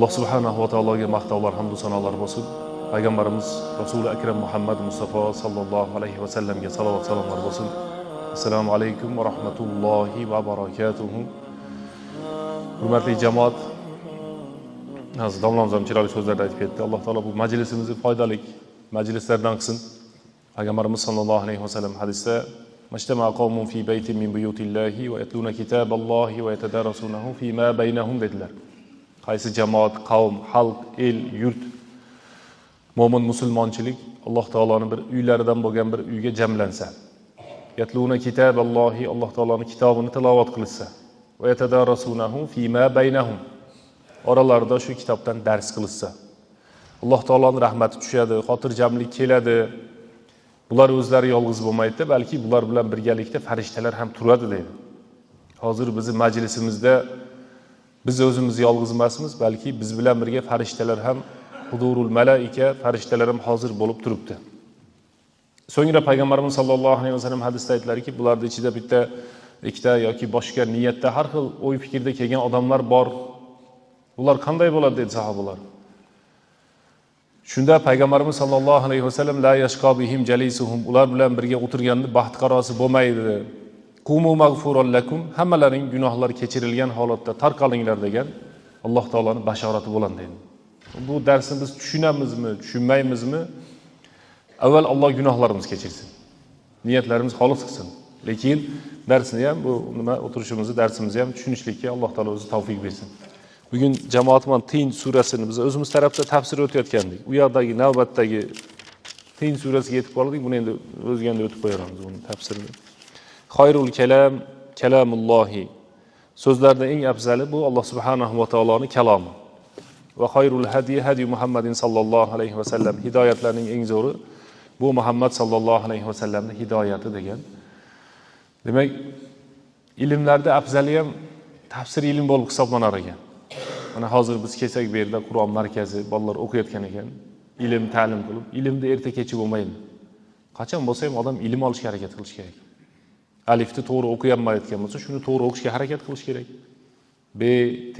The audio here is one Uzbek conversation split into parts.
Alloh subhanahu va taologa maqtovlar, hamd va sanolar bo'lsin. Payg'ambarimiz Rasuli akram Muhammad Mustafa sallallohu alayhi va sallamga salovat salomlar bo'lsin. Assalomu alaykum va rahmatullohi va barakatuh. Hurmatli jamoat, domlamiz ham chiroyli so'zlarda aytib ketdi. Alloh taolo bu majlisimizni foydali majlislardan qilsin. Payg'ambarimiz sallallohu alayhi va sallam hadisda majtama qawmun fi baytin min buyutillahi va yatluna kitaballohi va yatadarasunahu fi ma baynahum dedilar. Qaysi jamoat, qavm, xalq, el, yurt, mo'min musulmonchilik Alloh taoloning bir uylaridan bo'lgan bir uyga jamlansa, yatluna kitaballohi, Alloh taoloning kitobini tilovat qilsa, va yatadarasunahu fi ma baynahum, oralarida shu kitobdan dars qilsa, Alloh taoloning rahmati tushadi, xotirjamlik keladi. Bular o'zlari yolg'iz bo'lmaydi, balki bular bilan birgalikda farishtalar ham turadi deydi. Hozir bizning majlisimizda biz o'zimiz yolg'iz emasmiz, balki biz bilan birga farishtalar ham, hudurul malaika, farishtalar ham hozir bo'lib turibdi. So'ngra payg'ambarimiz sallallohu alayhi vasallam hadisda aytdilarki, bularning ichida bitta, ikkita yoki boshqa niyatda har xil o'y fikrda kelgan odamlar bor. Ular qanday bo'ladi dedi sahobalar. Shunda payg'ambarimiz sallallohu alayhi vasallam la yashqa bihim jalisuhum, ular bilan birga o'tirganda baxt qarosi bo'lmaydi. Qumu mag'furan lakum, hammalaring gunohlari kechirilgan holatda tarqalinglar degan Alloh taoloning bashorati bo'ladi dedi. Bu darsni biz tushunamizmi, tushunmaymizmi? Avval Alloh gunohlarimizni kechirsin. Niyatlarimiz xolis qilsin. Lekin darsni ham bu nima o'tirishimizni, darsimizni ham tushunishlikka Alloh taolo o'zi tavfiq bersin. Bugun jamoatman Tin surasini biz o'zimiz tarafda tafsir o'tayotgandik. U yoqdagi navbatdagi Tin surasiga yetib qoldik. Buni endi o'zganda o'tib qo'yamiz uni tafsirini. Xayrul kalam kalamullohi. So'zlarda eng afzali bu Alloh subhanahu va taoloning kalomi. Va xayrul hadi hadi Muhammadin sallallohu alayhi va sallam. Hidoyatlarning eng zo'ri bu Muhammad sallallohu alayhi va sallamning hidoyati degan. Demak, ilmlarda afzali ham tafsir ilm bo'lib hisoblanar ekan. Mana hozir biz kelsak bu yerda Qur'on markazi, bolalar o'qiyotgan ekan, ilm ta'lim qilib, ilmda erta kechi bo'lmaydi. Qachon bo'lsa ham odam ilm olishga harakat qilish kerak. Alifni to'g'ri o'qiyolmayotgan bo'lsa, shuni to'g'ri o'qishga harakat qilish kerak. B, T,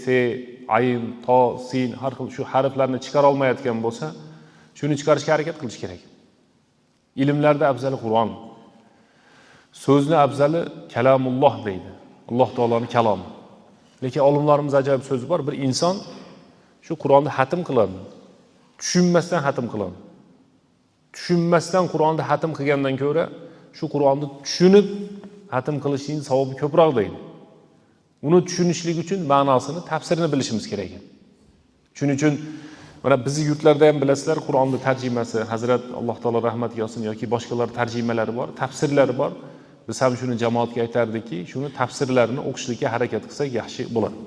S, Ayn, To, Sin har xil shu harflarni chiqara olmayotgan bo'lsa, shuni chiqarishga harakat qilish kerak. Ilmlarda afzali Qur'on. So'zni afzali kalamulloh deydi. Alloh taoloning kalomi. Lekin olimlarimiz ajoyib so'zi bor. Bir inson shu Qur'onni xatm qiladi. Tushunmasdan xatm qiladi. Tushunmasdan Qur'onni xatm qilgandan ko'ra, shu Qur'onni tushunib xatm qilishning savobi ko'proq deydi. Uni tushunishlik uchun ma'nosini, tafsirini bilishimiz kerak. Shuning uchun mana bizning yurtlarda ham bilasizlar, Qur'onning tarjimasi, Hazrat Alloh taolo rahmatiga olsin yoki boshqalar tarjimalari bor, tafsirlari bor. Biz ham shuni jamoatga aytardikki, shuni tafsirlarini o'qishlikka harakat qilsak yaxshi bo'ladi.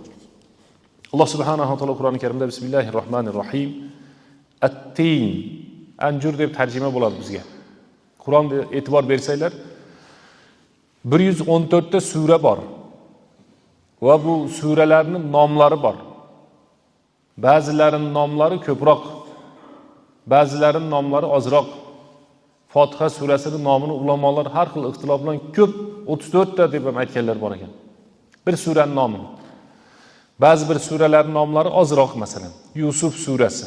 Alloh subhanahu va taolo Qur'oni Karimda Bismillahirrohmanirrohim At-Tin, anjur deb tarjima bo'ladi bizga. Qur'onga e'tibor bersanglar, 114 ta sura bor. Va bu suralarning nomlari bor. Ba'zilarining nomlari ko'proq, ba'zilarining nomlari ozroq. Fotiha surasining nomini ulamolar har xil ixtilof bilan ko'p 34 ta deb ham aytganlar bor ekan. Bir suraning nomi. Ba'zi bir suralarning nomlari ozroq, masalan, Yusuf surasi,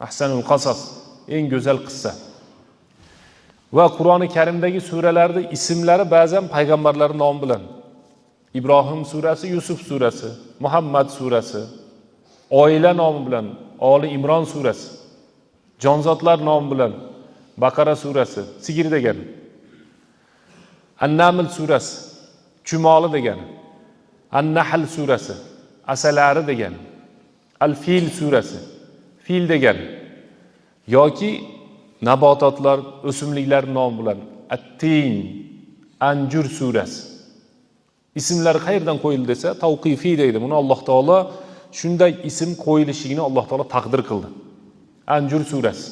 Ahsanul Qasas, eng go'zal qissa. Va Qur'oni Karimdagi suralarning ismlari ba'zan payg'ambarlarning nomi bilan. Ibrohim surasi, Yusuf surasi, Muhammad surasi, oila nomi bilan, Oli Imron surasi, jonzotlar nomi bilan, Baqara surasi, sigir degan. An-Naml surasi, chumoli degan. An-Nahl surasi, asalari degan. Al-Fil surasi, fil degan. Yoki nabototlar, o'simliklar nomi bilan At-Tin, Anjur surasi. Ismlar qayerdan qo'yildi desa, tavqifiy deydi. Buni Alloh taolo shunday ism qo'yilishini Alloh taolo taqdir qildi. Anjur surasi.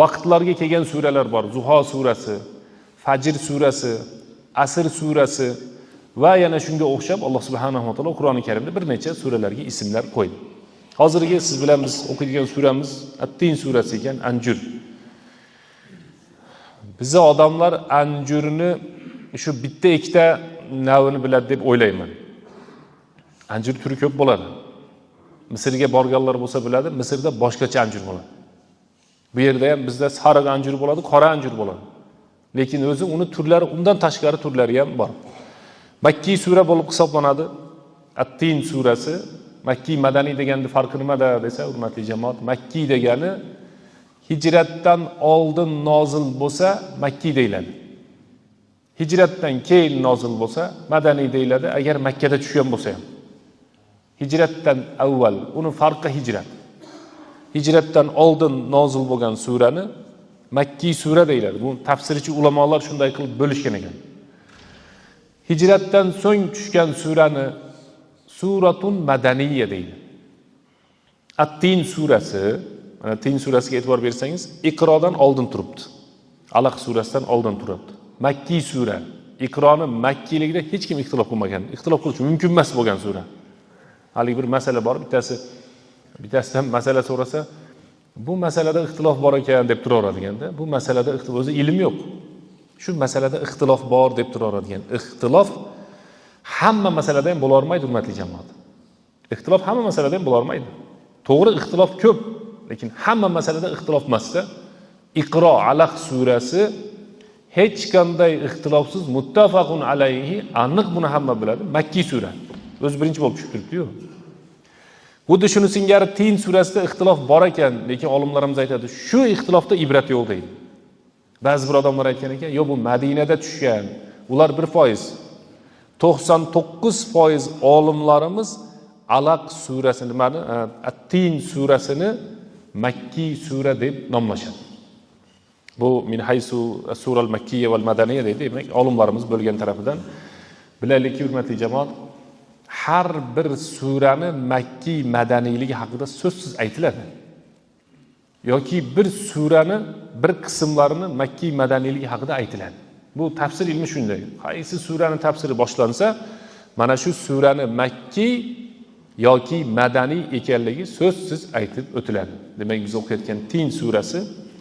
Vaqtlarga kelgan suralar bor. Zuho surasi, Fajr surasi, Asr surasi va yana shunga o'xshab Alloh subhanahu va taolo Qur'oni Karimda bir necha suralarga ismlar qo'ydi. Hozirgi siz bilan biz o'qiydigan suramiz At-Tin surasi ekan, Anjur. Bizda odamlar anjurni shu bitta ikkita navini biladi deb o'ylayman. Anjur turi ko'p bo'ladi. Misrga borganlar bo'lsa biladi, Misrda boshqacha anjur bo'ladi. Bu yerda ham bizda sariq anjur bo'ladi, qora anjur bo'ladi. Lekin o'zi uni turlari, undan tashqari turlari ham bor. Makki sura bo'lib hisoblanadi. At-Tin surasi. Makki madaniy deganda farqi nimada desa, hurmatli jamoat, makki degani hijratdan oldin nozil bo'lsa makki deyiladi. Hijratdan keyin nozil bo'lsa madaniy deyiladi, agar Makkada tushgan bo'lsa ham. Hijratdan avval, uni farqi hijrat. Hijratdan oldin nozil bo'lgan surani makki sura deyiladi. Bu tafsirchi ulamolar shunday qilib bo'lishgan ekan. Hijratdan so'ng tushgan surani suratun madaniyya deydi. At-Tin surasi, mana Tin surasiga e'tibor bersangiz, Iqrodan oldin turibdi. Alaq surasidan oldin turibdi. Makki sura. Iqroni makkiligida hech kim ixtilof qilmagan. Ixtilof qilish mumkin emas bo'lgan sura. Hali bir masala bor, bittasidan masala so'rasa, bu masalada ixtilof bor ekan deb turaveradigan-da. Bu masalada ixtilof o'zi ilm yo'q. Shu masalada ixtilof bor deb turaveradigan. Ixtilof hamma masalada ham bo'la olmaydi, hurmatli jamoat. Ixtilof hamma masalada ham bo'la olmaydi. To'g'ri, ixtilof ko'p, lekin hamma masalada ixtilof emasda. Iqro Alaq surasi hech qanday ixtilofsiz muttafaqun alayhi, aniq buni hamma biladi, makki sura. O'z birinchi bo'lib tushib turibdi-yu. Xuddi shuni singari Tin surasida ixtilof bor ekan, lekin olimlarimiz aytadi, shu ixtilofda ibrat yo'q deydi. Ba'zi bir odamlar aytgan ekan, "Yo, bu Madinada tushgan, ular 1%. 99% olimlarimiz Alaq surasini, At-Tin surasini makki sura deb nomlashadi." Bu min haysu as-sural makkiyya val madaniyya deydi. Demak, olimlarimiz bo'lgan tarafidan bilaylikki, hurmatli jamoat, har bir surani makki madaniyligi haqida so'zsiz aytiladi. Yoki bir surani bir qismlarini makki madaniyligi haqida aytiladi. Bu tafsir ilmi shunday. Qaysi surani tafsiri boshlansa, mana shu surani makki yoki madaniy ekanligi so'zsiz aytib o'tiladi. Demak, biz o'qiyotgan Tin surasi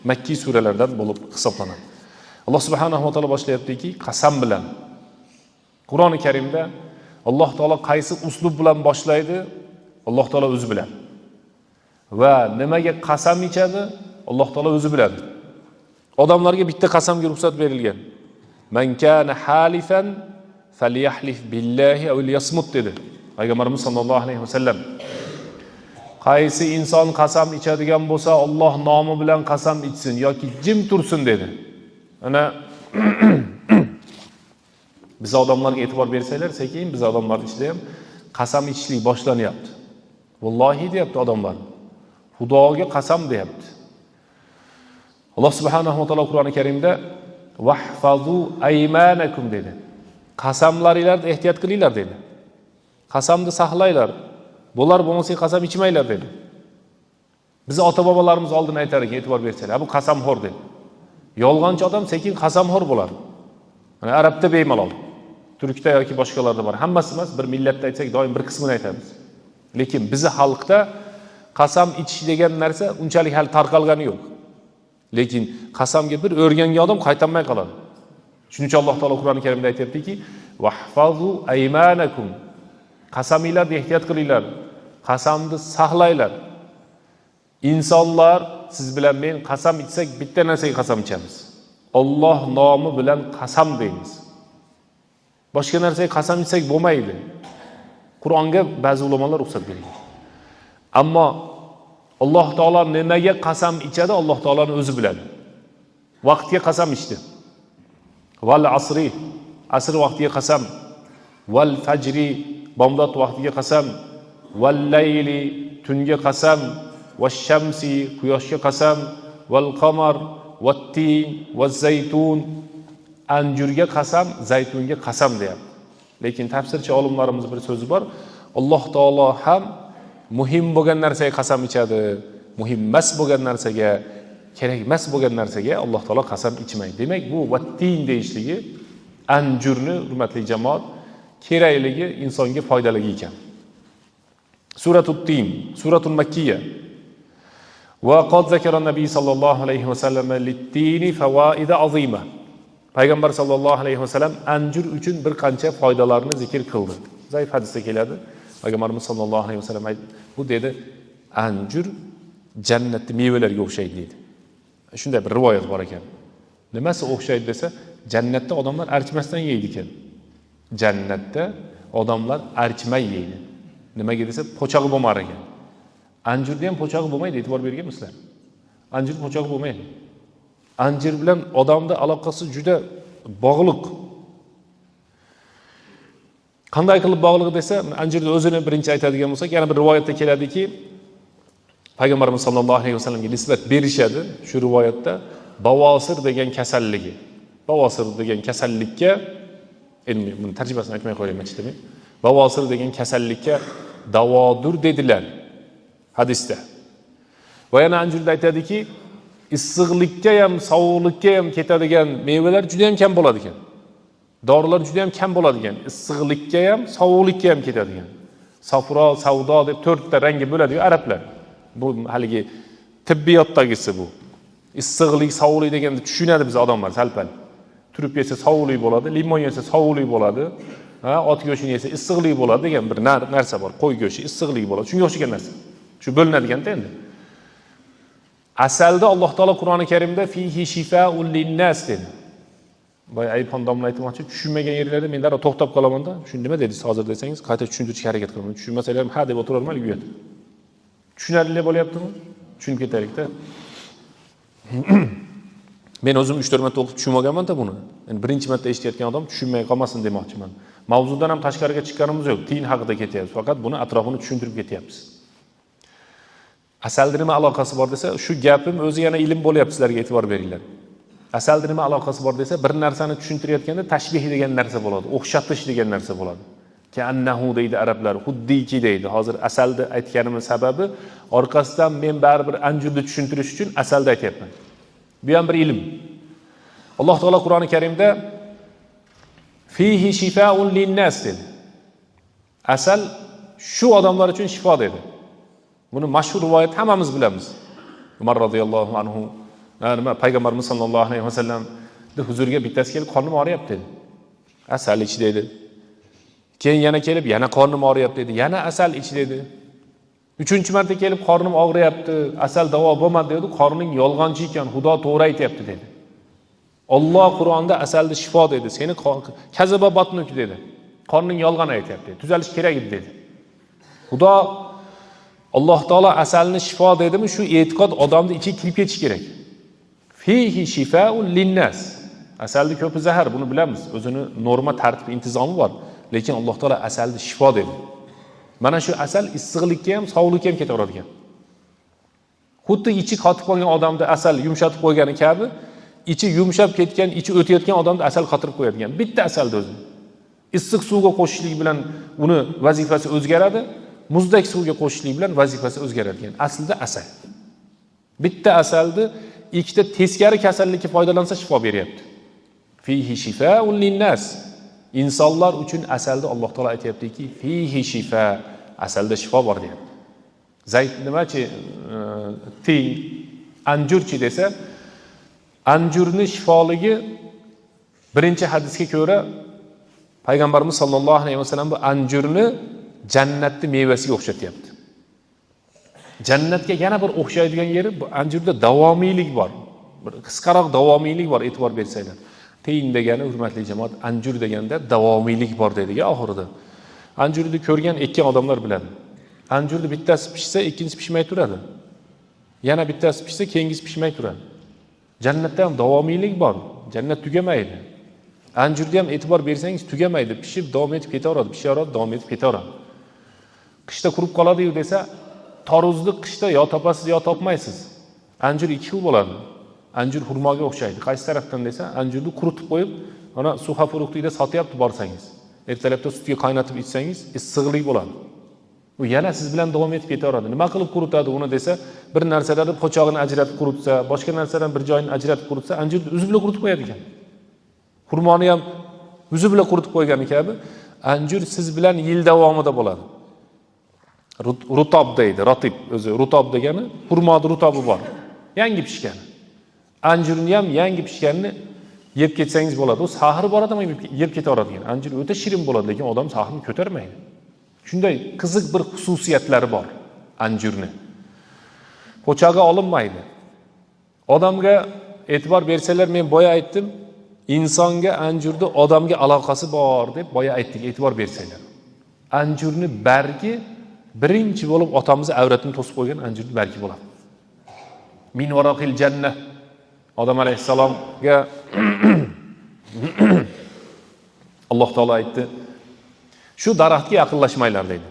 makki suralardan bo'lib hisoblanadi. Alloh subhanahu va taolo boshlayaptiki, qasam bilan. Qur'oni Karimda Alloh taolo qaysi uslub bilan boshlaydi? Alloh taolo o'zi biladi. Va nimaga qasam ichadi? Alloh taolo o'zi biladi. Odamlarga bitta qasamga ruxsat berilgan. Man kana halifan falyahlif billahi aw liyasmut dedi. Payg'ambarimiz sollallohu alayhi vasallam. Qaysi inson qasam ichadigan bo'lsa, Alloh nomi bilan qasam ichsin yoki jim tursin dedi. Ana biz odamlarga e'tibor bersanglar, sekin biz odamlar ichida ham qasam ichishlik boshlanyapti. Vallohi deyapti odamlar. Xudoga qasam deyapti. Alloh subhanahu va taolo Qur'oni Karimda vahfazu aymanakum dedi. Qasamlaringlarni ehtiyot qilinglar dedi. Qasamni saqlanglar. Bular bo'lmasa qasam ichmanglar dedi. Biz ota-bobolarimiz oldin aytar ekan, e'tibor bersanglar, bu qasamxo'r dedi. Yolg'onchi odam sekin qasamxo'r bo'ladi. Mana arabda bemalol, turkda yoki boshqalarda bor. Hammasi emas, bir millatda aytsak doim bir qismini aytamiz. Lekin bizi xalqda qasam ichish degan narsa unchalik hali tarqalgani yo'q. Lekin qasamga bir o'rgangan odam qaytanmay qoladi. Shuning uchun Alloh taolo Qur'oni Karimda aytayaptiki, "Vahfazu aymanakum." Qasaminglarni ehtiyot qilinglar. Qasamni saqlanglar. Insonlar, siz bilan men qasam ichsak bitta narsaga qasam ichamiz. Alloh nomi bilan qasam deymiz. Boshqa narsaga qasam ichsak bo'lmaydi. Qur'onga ba'zi ulamolar ruxsat bergan. Ammo Alloh taolo nimaga qasam ichadi? Alloh taoloning o'zi biladi. Vaqtga qasam ichdi. Val asri, asr vaqtiga qasam. Val fajri, bomdod vaqtiga qasam. Val layli, tunga qasam. Vash shamsi, quyoshga qasam. Val qamar, vat tin, vaz zaytun, anjurga qasam, zaytunga qasam deyapti. Lekin tafsirchi olimlarimiz bir so'zi bor. Alloh taolo ham muhim bo'lgan narsaga qasam ichadi. Muhim emas bo'lgan narsaga, kerak emas bo'lgan narsaga Alloh taolo qasam ichmaydi. Demak, bu vattin deyishligi anjurni, hurmatli jamoat, kerakligi insonga foydaligi ekan. Suratul Tin, suratul Makkiyya. Va qad zakara nabiy sallallohu alayhi va sallam lit-tini fawaid azima. Payg'ambar sallallohu alayhi va sallam anjur uchun bir qancha foydalarni zikr qildi. Zaif hadisda keladi. Payg'ambarimiz sollallohu alayhi vasallam bu dedi, anjur jannatning mevalariga o'xshaydi dedi. Shunday bir rivoyat bor ekan. Nimasi o'xshaydi desa, jannatda odamlar archmasdan yeydi ekan. Jannatda odamlar archmay yeydi. Nimaga desa, po'chog'i bo'lmar ekan. Anjurda ham po'chog'i bo'lmaydi, e'tibor berganmisizlar? Anjur po'chog'i bo'lmaydi. Anjir bilan odamning aloqasi juda bog'liq. Qanday qilib bog'liq desa, anjirni o'zini birinchi aytadigan bo'lsak, yana bir rivoyatda keladiki, Payg'ambarimiz sollallohu alayhi vasallamga nisbat berishadi. Shu rivoyatda bavosir degan kasalligi. Bavosir degan kasallikka, endi buni tarjimasini aytmay qo'yayman, chidamay. Bavosir degan kasallikka davodur dedilar hadisda. Va yana anjurda aytadiki, issiqlikka ham, sovuqlikka ham ketadigan mevalar juda ham kam bo'ladi ekan. Dorilar juda ham kam bo'ladi ekan. Issiqlikka ham, sovuqlikka ham ketadigan. Safro, savdo deb 4 ta rangga bo'ladi-ku arablar. Bu haligi tibbiyotdagisi bu. Issiqlik, sovuqlik deganda tushunadi biz odamlar salpal. Turib yesa sovuqlik bo'ladi, limon yesa sovuqlik bo'ladi, ot go'shtini yesa issiqlik bo'ladi degan bir narsa bor. Qo'y go'shti issiqlik bo'ladi. Shunga o'xshagan narsa. Shu bo'linadigan-da endi. Asalda Alloh taolo Qur'oni Karimda fihi shifaa'un lin-nas dedi. Boy Ayibxon domla aytmoqchi, tushunmagan yerlarda men darrov to'xtab qolaman-da. Shu nima dedingiz hozir desangiz, qayta tushuntirishga harakat qilaman. Tushunmasalar ham ha deb o'tiraverman uyat. Tushunarli bo'lyaptimi? Tushunib ketaylik-da. Men o'zim 3-4 marta o'qib tushunmaganman-da buni. Endi birinchi marta eshitayotgan odam tushunmay qolmasin demoqchiman. Mavzudan ham tashqariga chiqqanimiz yo'q. Tin haqida ketyapmiz. Faqat buni atrofini tushuntirib ketyapmiz. Asalda nima aloqasi bor desa, shu gapim o'zi yana ilm bo'lyapti, sizlarga e'tibor beringlar. Asalda nima aloqasi bor desa, bir narsani tushuntirayotganda tashbih degan narsa bo'ladi, o'xshatish degan narsa bo'ladi. Ka'annahu deydi arablar, xuddiki deydi. Hozir asalda aytganimiz sababi orqasidan men baribir anjurni tushuntirish uchun asalda aytyapman. Bu ham bir ilm. Alloh taolo Qur'oni Karimda fihi shifaa'un lin-nas dedi. Asal shu odamlar uchun shifo dedi. Buni mashhur rivoyat hammamiz bilamiz. Umar radhiyallohu anhu Payg'ambarimiz sollallohu alayhi vasallam huzuriga bittasi kelib qornim og'riyapti dedi. Asal ich dedi. Keyin yana kelib yana qornim og'riyapti dedi. Yana asal ich dedi. 3-marta kelib qornim og'riyapti, asal davo bo'lmadi dedi. Qorning yolg'onchi ekan, Xudo to'g'ri aytayapti dedi. Alloh Qur'onda asalni shifo dedi. Seni kazaba batnuk dedi. Qorning yolg'on aytayapti. Tuzalish kerak edi dedi. Xudo Alloh taolo asalni shifo dedimi, shu e'tiqod odamning ichiga kirib ketish kerak. Fihi shifaa'un lin-nas. Asalda ko'pi zahar, buni bilamiz. O'zini norma, tartib, intizomi bor. Lekin Alloh taolo asalni shifo dedi. Mana shu asal issiqlikka ham, sovuqlikka ham ketaveradi ekan. Xuddi ichi qotib qolgan odamda asal yumshatib qo'ygani kabi, ichi yumshab ketgan, ichi o'tayotgan odamda asal qotirib qo'yadi ekan. Bitta asalda o'zi. Issiq suvga qo'shishlik bilan uni vazifasi o'zgaradi. Muzdak suvga qo'shishlik bilan vazifasi o'zgaradi ekan. Aslida asal. Bitta asalni ikkita teskari kasallikka foydalansa shifo beryapti. Fihi shifaa'un lin-nas. İnsanlar uchun asalda Alloh taolo aytayaptiki, fihi shifa, asalda shifo bor deyapti. Zayd nimachi teng anjurchi desa, anjurni shifoligi birinchi hadisga ko'ra Payg'ambarimiz sollallohu alayhi vasallam bu anjurni jannatning mevasiga o'xshatyapti. Jannatga yana bir o'xshaydigan yeri bu anjurda davomiylik bor. Bir qisqaroq davomiylik bor, e'tibor bersanglar. Teyin degani hurmatli jamoat, anjur deganda davomiylik bor deydiga oxirida. Anjurni ko'rgan ekkan odamlar biladi. Anjurni bittasi pishsa, ikkinchisi pishmay turadi. Yana bittasi pishsa, keyingisi pishmay turadi. Jannatda ham davomiylik bor. Jannat tugamaydi. Anjurda ham e'tibor bersangiz tugamaydi. Pishib davom etib ketaveradi, pishaveradi, davom etib ketaveradi. Qishda qurib qoladi-yu desa, toruzli qishda yo topasiz yo topmaysiz. Anjur ikki xil bo'ladi. Anjur xurmoga o'xshaydi. Qaysi tarafdan desa, anjurni quritib qo'yib, mana suha fruktida sotyapti borsangiz. Ertalabda sutga qaynatib ichsangiz, issiqlik bo'ladi. U yana siz bilan davom etib ketaveradi. Nima qilib quritadi uni desa, bir narsalarni po'chog'ini ajratib quritsa, boshqa narsadan bir joyini ajratib quritsa, anjurni o'zi bilan quritib qo'yadi ekan. Xurmoni ham o'zi bilan quritib qo'ygani kabi, anjur siz bilan yil davomida bo'ladi. Rutob deydi, rotib o'zi. Rutob degani xurmoning rutobi bor. Yangi pishgan. Anjurni ham yangi pishganini yeb ketsangiz bo'ladi. U sahri bor odam yeb ketaveradi ekan. Anjur o'ta shirin bo'ladi, lekin odam sahrini ko'tarmaydi. Shunday qiziq bir xususiyatlari bor anjurni. Po'chaga olinmaydi. Odamga e'tibor bersalar, men boya aytdim, insonga anjurda odamga aloqasi bor deb boya aytdik, e'tibor bersalar. Anjurni bargi birinchi bo'lib otamiz avratini to'sib qo'ygan anjurni bargi bo'ladi. Min varaqil jannah. Odam alayhissalomga Alloh taolo aytdi, shu daraxtga yaqinlashmanglar dedi.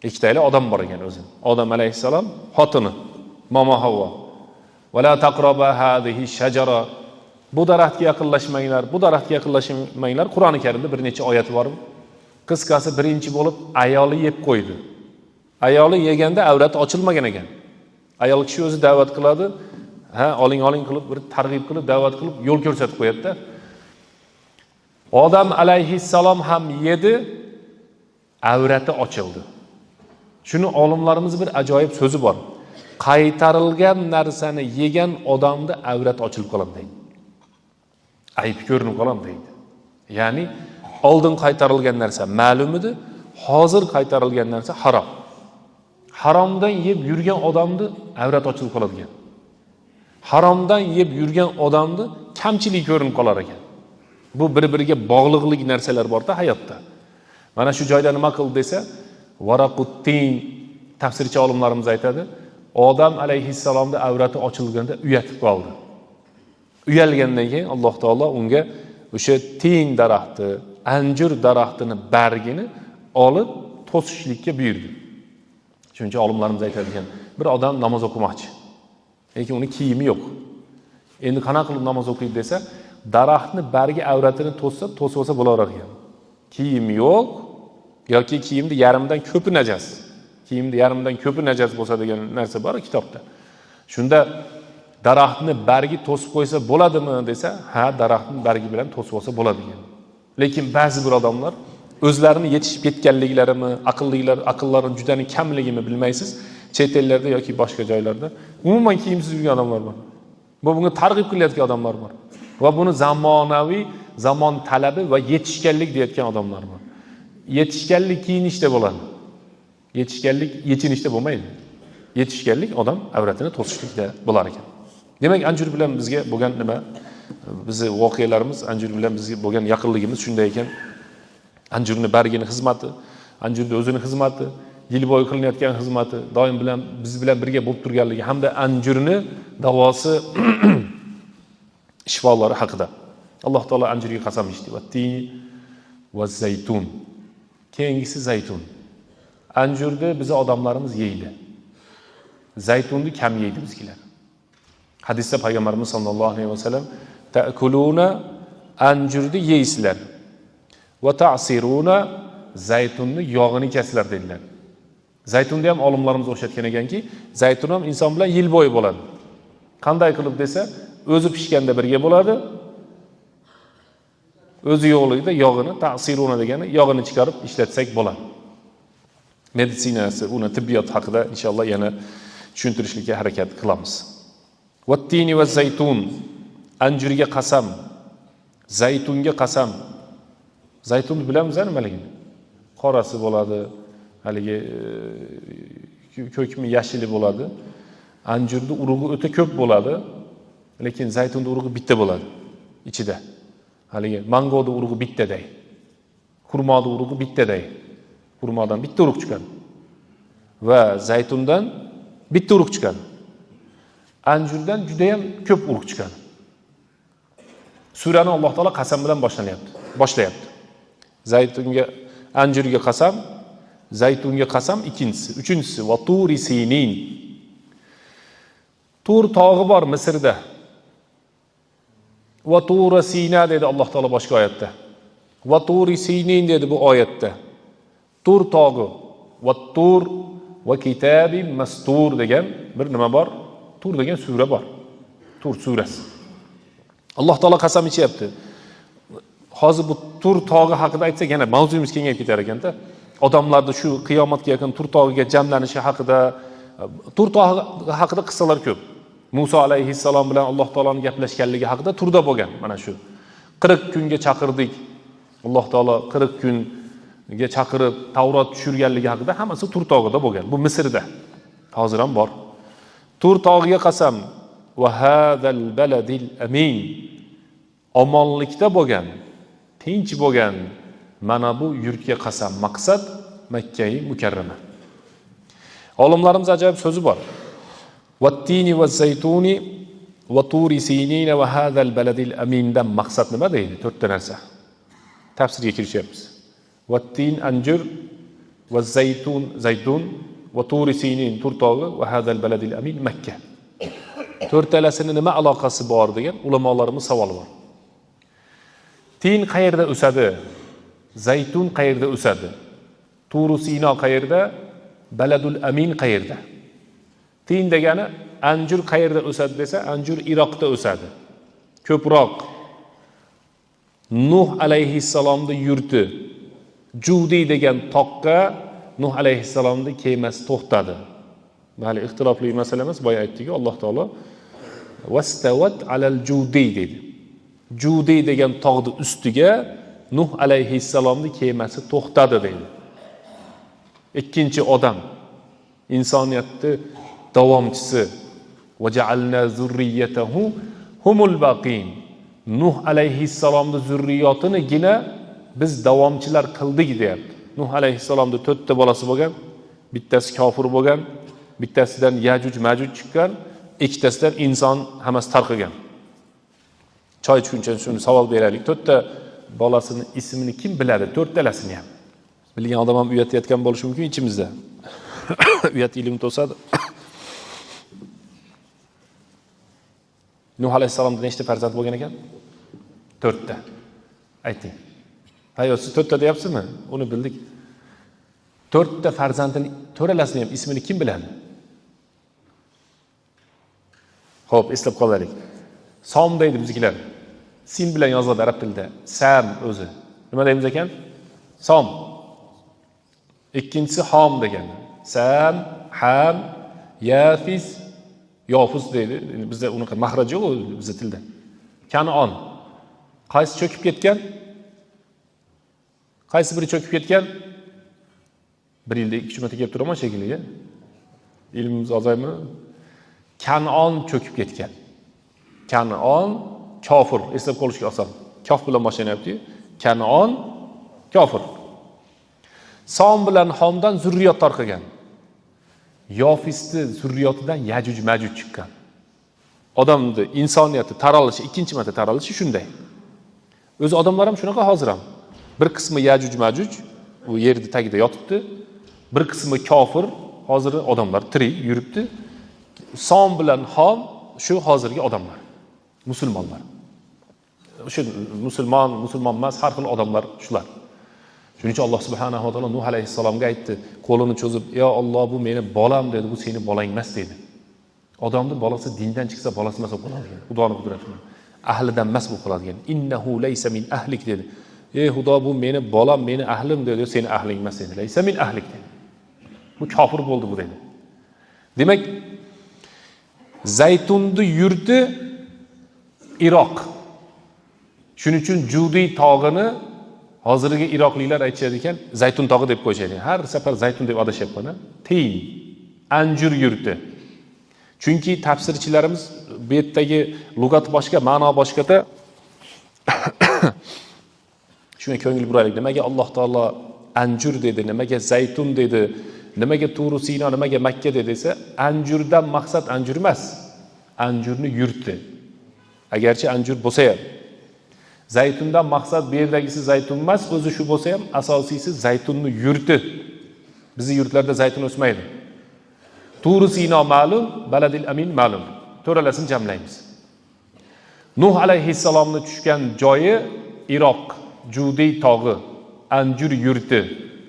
Ikkitayli odam bor ekan o'zi. Odam alayhissalom, xotini Momo Havvo. Va la taqraba hadhihi shajara. Bu daraxtga yaqinlashmanglar, bu daraxtga yaqinlashmanglar. Qur'oni Karimda bir necha oyat bor. Qisqasi birinchi bo'lib ayoli yeb qo'ydi. Ayoli yeganda avrati ochilmagan ekan. Ayol kishi o'zi da'vat qiladi, oling qilib bir targ'ib qilib, da'vat qilib yo'l ko'rsatib qo'yadi-da. Odam alayhissalom ham yedi, avrati ochildi. Shuni olimlarimiz bir ajoyib so'zi bor. Qaytarilgan narsani yegan odamda avrat ochilib qoladi deydi. Ayb ko'rinib qoladi deydi. Ya'ni oldin qaytarilgan narsa ma'lum edi, hozir qaytarilgan narsa harom. Haromdan yeb yurgan odamni avrat ochilib qoladi ekan. Haromdan yeb yurgan odamni kamchilik ko'rinib qolar ekan. Bu bir-biriga bog'liqlik narsalar bor-da hayotda. Mana shu joyda nima qildi desa, varaquttin tafsirchi olimlarimiz aytadi, Odam alayhissalomda avrati ochilganda uyatib qoldi. Uyalgandan keyin Alloh taolo unga o'sha tin daraxti, anjur daraxtini bargini olib to'sishlikka buyurdi. Chunki olimlarimiz aytadigan, bir odam namoz o'qimoqchi, lekin uni kiyimi yo'q. Endi qanaqa qilib namoz o'qiydi desa, daraxtni bargi avratini to'sib olsa bo'lar ekan. Kiyim yo'q yoki kiyimni yarimidan ko'pi najas. Kiyimni yarimidan ko'pi najas bo'lsa degan narsa bor kitobda. Shunda daraxtni bargi to'sib qo'ysa bo'ladimi desa, ha, daraxtni bargi bilan to'sib olsa bo'ladi degan. Lekin ba'zi bir odamlar o'zlarini yetishib ketganliklarimi, aqllari juda kamligimi bilmaysiz, chet ellarda yoki boshqa joylarda umuman kiyimsiz yurgan odamlar bor. Bunga targ'ib qilayotgan odamlar bor. Va buni zamonaviy, zamon talabi va yetishganlik deyotgan odamlar bor. Yetishganlik kiyinishda bo'ladi. Yetishganlik yechinishda bo'lmaydi. Yetishganlik odam avratini to'sishlikda bo'lar ekan. Demak, anjur bilan bizga bo'lgan nima? Bizi voqealarimiz anjur bilan bizga bo'lgan yaqinligimiz shunday ekan. Anjurni bargini xizmati, anjurni o'zini xizmati, yil bo'yi qilinayotgan xizmati, doim bilan biz bilan birga bo'lib turganligi hamda anjurni davosi shifolari haqida. Alloh taolo anjurga qasam ichdi. Vattin va zaytun. Keyingisi zaytun. Anjurni biz odamlarimiz yeydi. Zaytunni kam yeydi bizgilar. Hadisda payg'ambarimiz sollallohu alayhi vasallam ta'kuluna anjurni yeysizlar. Va ta'siruna zaytunni yog'ini kesizlar dedilar. Zaytunni ham olimlarimiz o'xshatgan ekanki, zaytun ham inson bilan yil bo'yi bo'ladi. Qanday qilib desa, o'zi pishganda birga bo'ladi. O'zi yo'qligida yog'ini, ta'siruna degani yog'ini chiqarib ishlatsak bo'ladi. Meditsinasi, uni tibbiyot haqida inshaalloh yana tushuntirishga harakat qilamiz. Vattini va zaytun. Anjurga qasam, zaytunga qasam. Zaytunni bilamizmi nimaligini? Qorasi bo'ladi, haligi ko'kmi yashili bo'ladi. Anjurning urug'i o'ta ko'p bo'ladi, lekin zaytunning urug'i bitta bo'ladi ichida. Haligi mangoning urug'i bittaday. Xurmoning urug'i bittaday. Xurmodan bitta urug' chiqadi. Va zaytundan bitta urug' chiqadi. Anjurdan juda ham ko'p urug' chiqadi. Surani Alloh taolo qasam bilan boshlayapti. Zaytunga, anjurga qasam, zaytunga qasam ikkinchisi, uchinchisi va turi sinin. Tur tog'i bor Misrda. Va turi sina dedi Alloh taolo boshqa oyatda. Va turi sinin dedi bu oyatda. Tur tog'i va tur va kitabin mastur degan bir nima bor? Tur degan sura bor. Tur surasi. Alloh taolo qasam ichyapti. Hozir bu Tur tog'i haqida aytsak yana mavzuyimiz kengayib ketar ekanda. Odamlarning shu qiyomatga yaqin Tur tog'iga jamlanishi haqida, Tur tog'i haqida qissalar ko'p. Musa alayhissalom bilan Alloh taoloning gaplashganligi haqida Turda bo'lgan. Mana shu 40 kunga chaqirdik. Alloh taolo 40 kun chaqirib Tavrot tushirganligi haqida hammasi Tur tog'ida bo'lgan. Bu Misrda. Hozir ham bor. Tur tog'iga qasam va hadal baladil amin. Omonlikda bo'lgan, tinch bo'lgan mana bu yurtga qasam. Maqsad Makka-i Mukarrama. Olimlarimiz ajoyib so'zi bor. Vattini va zaytuni va turi sinina va hadal baladil amindan maqsad nima deydi? 4 ta narsa. Tafsirga kirishyapmiz. Vattin anjur va zaytun va turi sinin Tur tog'i va hadal baladil amin Makka. 4 talasini nima aloqasi bor degan ulamolarimiz savol bor. Tin qayerda o'sadi? Zaytun qayerda o'sadi? Turu Sino qayerda? Baladul Amin qayerda? Tin degani anjur qayerda o'sadi desa, anjur Iroqda o'sadi. Ko'proq Nuh alayhissalomning yurti Judi degan toqqa Nuh alayhissalomning kemasi to'xtadi. Mali ixtilofli masala emas, boya aytdik, Alloh taolo vastawat alal Judi dedi. Judi degan tog'ning ustiga Nuh alayhissalomning kemasi to'xtadi dedi. Ikkinchi odam, insoniyatning davomchisi va ja'alna zurriyatahu humul baqin. Nuh alayhissalomning zurriyotinigina biz davomchilar qildik deyapti. Nuh alayhissalomning 4 ta bolasi bo'lgan, bittasi kofir bo'lgan, bittasidan Yajuj Majuj chiqqan, ikkitasidan inson hammasi tarqagan. Choy ichguncha shuni savol beraylik. 4 ta bolasini ismini kim biladi? 4 talasini ham. Bilgan odam ham uyatda yotgan bo'lishi mumkin ichimizda. Uyat ilm to'sadi. Nuh alayhissalomda nechta farzand bo'lgan ekan? 4 ta. Ayting. Hayo siz 4 ta deyapsizmi? Uni bildik. 4 ta farzandning to'ralasini ham ismini kim biladi? Xo'p, eslab qolaylik. Som deydi biznikilar. Sin bilan yoziladi arab tilida. Sam o'zi. Nima deymiz ekan? Som. Ikkinchisi Ham degani. Sam, Ham, Yafis, Yofus deydi. Bizda unaqa mahraj yo'q bizda tilda. Kanon. Qaysi cho'kib ketgan? Qaysi biri cho'kib ketgan? Bir yilda 2 marta kelib turaman shekilli. Ilmimiz ozaymi? Kanon cho'kib ketgan. Kanon kofir, eslab qolishga oson. Kof bilan boshlanyapti. Kanon kofir. Som bilan Homdan zurriyot tarqagan. Yofisni zurriyotidan Yajuj Majuj chiqqan. Odamning insoniyati taralishi, ikkinchi marta taralishi shunday. O'zi odamlar ham shunaqa hozir ham. Bir qismi Yajuj Majuj u yerning tagida yotibdi. Bir qismi kofir, hozir odamlar tirik yuribdi. Som bilan Hom shu hozirgi odamlar. Musulmonlar. Shu musulmon emas, har xil odamlar shular. Shuning uchun Alloh subhanahu va taolo Nuh alayhissalomga aytdi, qo'lini cho'zib, "Ey Alloh, bu meni bolam" dedi, "Bu seni bolang emas" dedi. Odamning bolasi dindan chiqsa bolasi emas bo'lib qoladi. Xudoning qudrati bilan. Ahlidan emas bo'lib qoladi. Innahu laysa min ahlik dedi. "Ey Xudo, bu meni bolam, meni ahlim" dedi, "Seni ahling emas" dedi. "Laysa min ahlik" dedi. Bu kofir bo'ldi bu dedi. Demak, Zaytunning yurti Iroq. Shuning uchun Judi tog'ini hozirgi iroqliklar aytishadi ekan, Zaytun tog'i deb qo'yishadi. Har safar Zaytun deb adashyapman. Tin, anjur yurti. Chunki tafsirchilarimiz bu yerdagi lug'at boshqa, ma'no boshqada. Shunga ko'ngil buraylik. Nimaga Alloh taolo anjur dedi, nimaga Zaytun dedi, nimaga Turu Sino, nimaga Makka dedi desa, anjurdan maqsad anjur emas. Anjurni yurti. Agarchi anjur bo'lsa ham Zaytundan maqsad bu yerdagisi zaytun emas, o'zi shu bo'lsa ham asosiysi zaytunning yurti. Bizning yurtlarda zaytun o'smaydi. Turu Sino ma'lum, Baladil Amin ma'lum. To'ralasini jamlaymiz. Nuh alayhissalomning tushgan joyi Iroq, Judi tog'i, anjur yurti.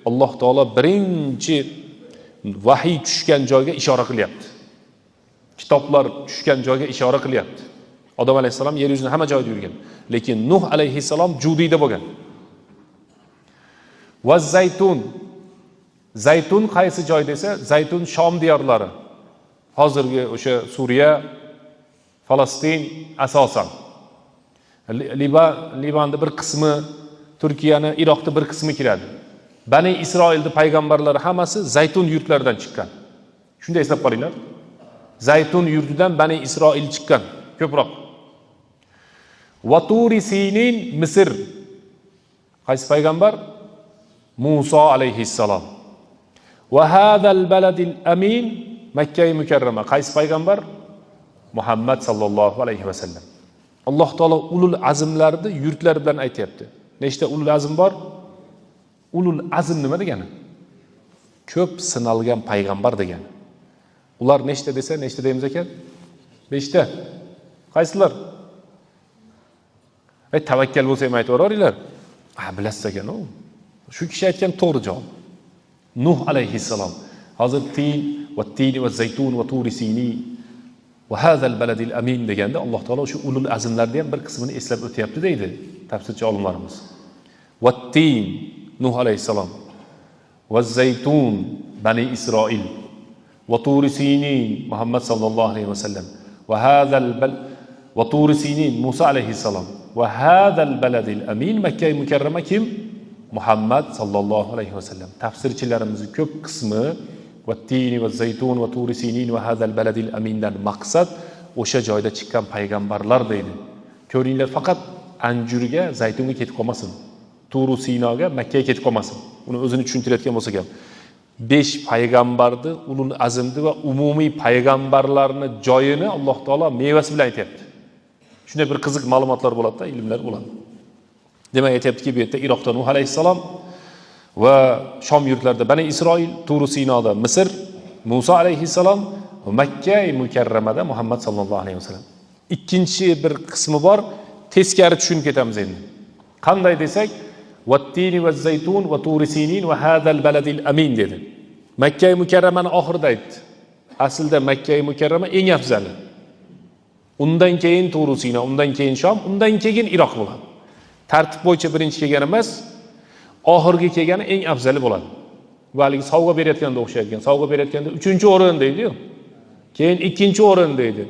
Alloh taolo birinchi vahiy tushgan joyga ishora qilyapti. Kitoblar tushgan joyga ishora qilyapti. Odam alayhissalom yer yuzini hamma joyda yurgan. Lekin Nuh alayhissalom Judida bo'lgan. Va Zaytun. Zaytun qaysi joy desa, Zaytun Shom diyorlari. Hozirgi o'sha Suriya, Falastin asosan. Livanning bir qismi, Turkiyani, Iroqning bir qismi kiradi. Bani Isroilni payg'ambarlari hammasi Zaytun yurtlaridan chiqqan. Shunday eslab qolinglar. Zaytun yurtidan Bani Isroil chiqqan, ko'proq. Va Turi Sinin Misr. Qaysi payg'ambar? Musa alayhissalom. Va hadal baladil amin Makka mukarrama. Qaysi payg'ambar? Muhammad sallallohu alayhi va sallam. Alloh taolo ulul azmlarni yurtlari bilan aytayapti. Nechta ulul azm bor? Ulul azm nima degani? Ko'p sinalgan payg'ambar degani. Ular nechta desa, nechta deymiz ekan? 5 ta. Qaysilar? Tavakkal bo'lsa ham aytib o'raringlar. Bilasiz ekan u. Shu kishi aytgan to'g'ri javob. Nuh alayhissalom. Hozir tin va tin va zaytun va turi sini va hadal baladil amin deganda Alloh taolo shu ulul azmlarning ham bir qismini eslab o'tyapti deydi tafsirchi olimlarimiz. Va tin Nuh alayhissalom va zaytun Bani Isroil va turi sini Muhammad sallallohu alayhi va sallam va hadal va turi sini Musa alayhissalom va hadal baladil amin Makka mukarrama kim? Muhammad sallallohu alayhi va sallam. Tafsirchilarimizning ko'p qismi va tini va zaytun va turi sinin va hadal baladil amindan maqsad o'sha joyda chiqqan payg'ambarlar deydi. Ko'ringlar, faqat Anjurga, Zaytunga ketib qolmasin. Turu Sinoga, Makkaga ketib qolmasin. Uni o'zini tushuntirayotgan bo'lsa ham 5 payg'ambarni, ulul azmni va umumiy payg'ambarlarning joyini Alloh taolo mevasi bilan aytayapti. Shunday bir qiziq ma'lumotlar bo'ladi-da, ilmlar bo'ladi. Demak, aytayaptiki, bu yerda Iroqda Nuh alayhissalom va Shom yurtlarida Bani Isroil, Turu Sinoda Misr, Musa alayhissalom va Makka mukarramada Muhammad sallallohu alayhi vasallam. Ikkinchi bir qismi bor, teskari tushunib ketamiz endi. Qanday desak, vattini va zaytun va turi sinin va hadal baladil amin dedi. Makka mukarramani oxirida aytdi. Aslida Makka mukarrama eng afzali. Undan keyin Turu Sino, undan keyin Shom, undan keyin Iroq bo'ladi. Tartib bo'yicha birinchi kelgan emas, oxirgi kelgani eng afzali bo'ladi. Va haligi sovg'a berayotganda o'xshaydigan. Sovg'a berayotganda 3-o'rin deydi-yu. Keyin 2-o'rin deydi.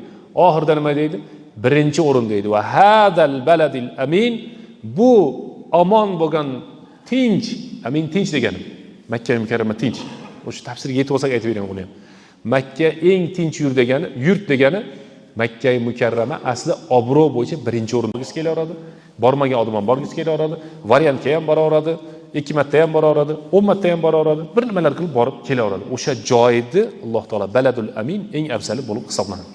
Oxirda nima deydi? 1-o'rin deydi. Va hadal baladil amin, bu omon bo'lgan tinch, amin tinch degani. Makka mukarrama tinch. O'sha tafsirga yetib olsak aytib beraman buni ham. Makka eng tinch yurt degani Makka mukarrama asli obro' bo'yicha 1-o'ringa kelaveradi. Bormagan odam ham borgisi kelaveradi. Variantga ham boraveradi. 2 marta ham boraveradi, 10 marta ham boraveradi, bir nimalar qilib borib kelaveradi. O'sha joyni Alloh taolo baladul amin eng afzali bo'lib hisoblanadi.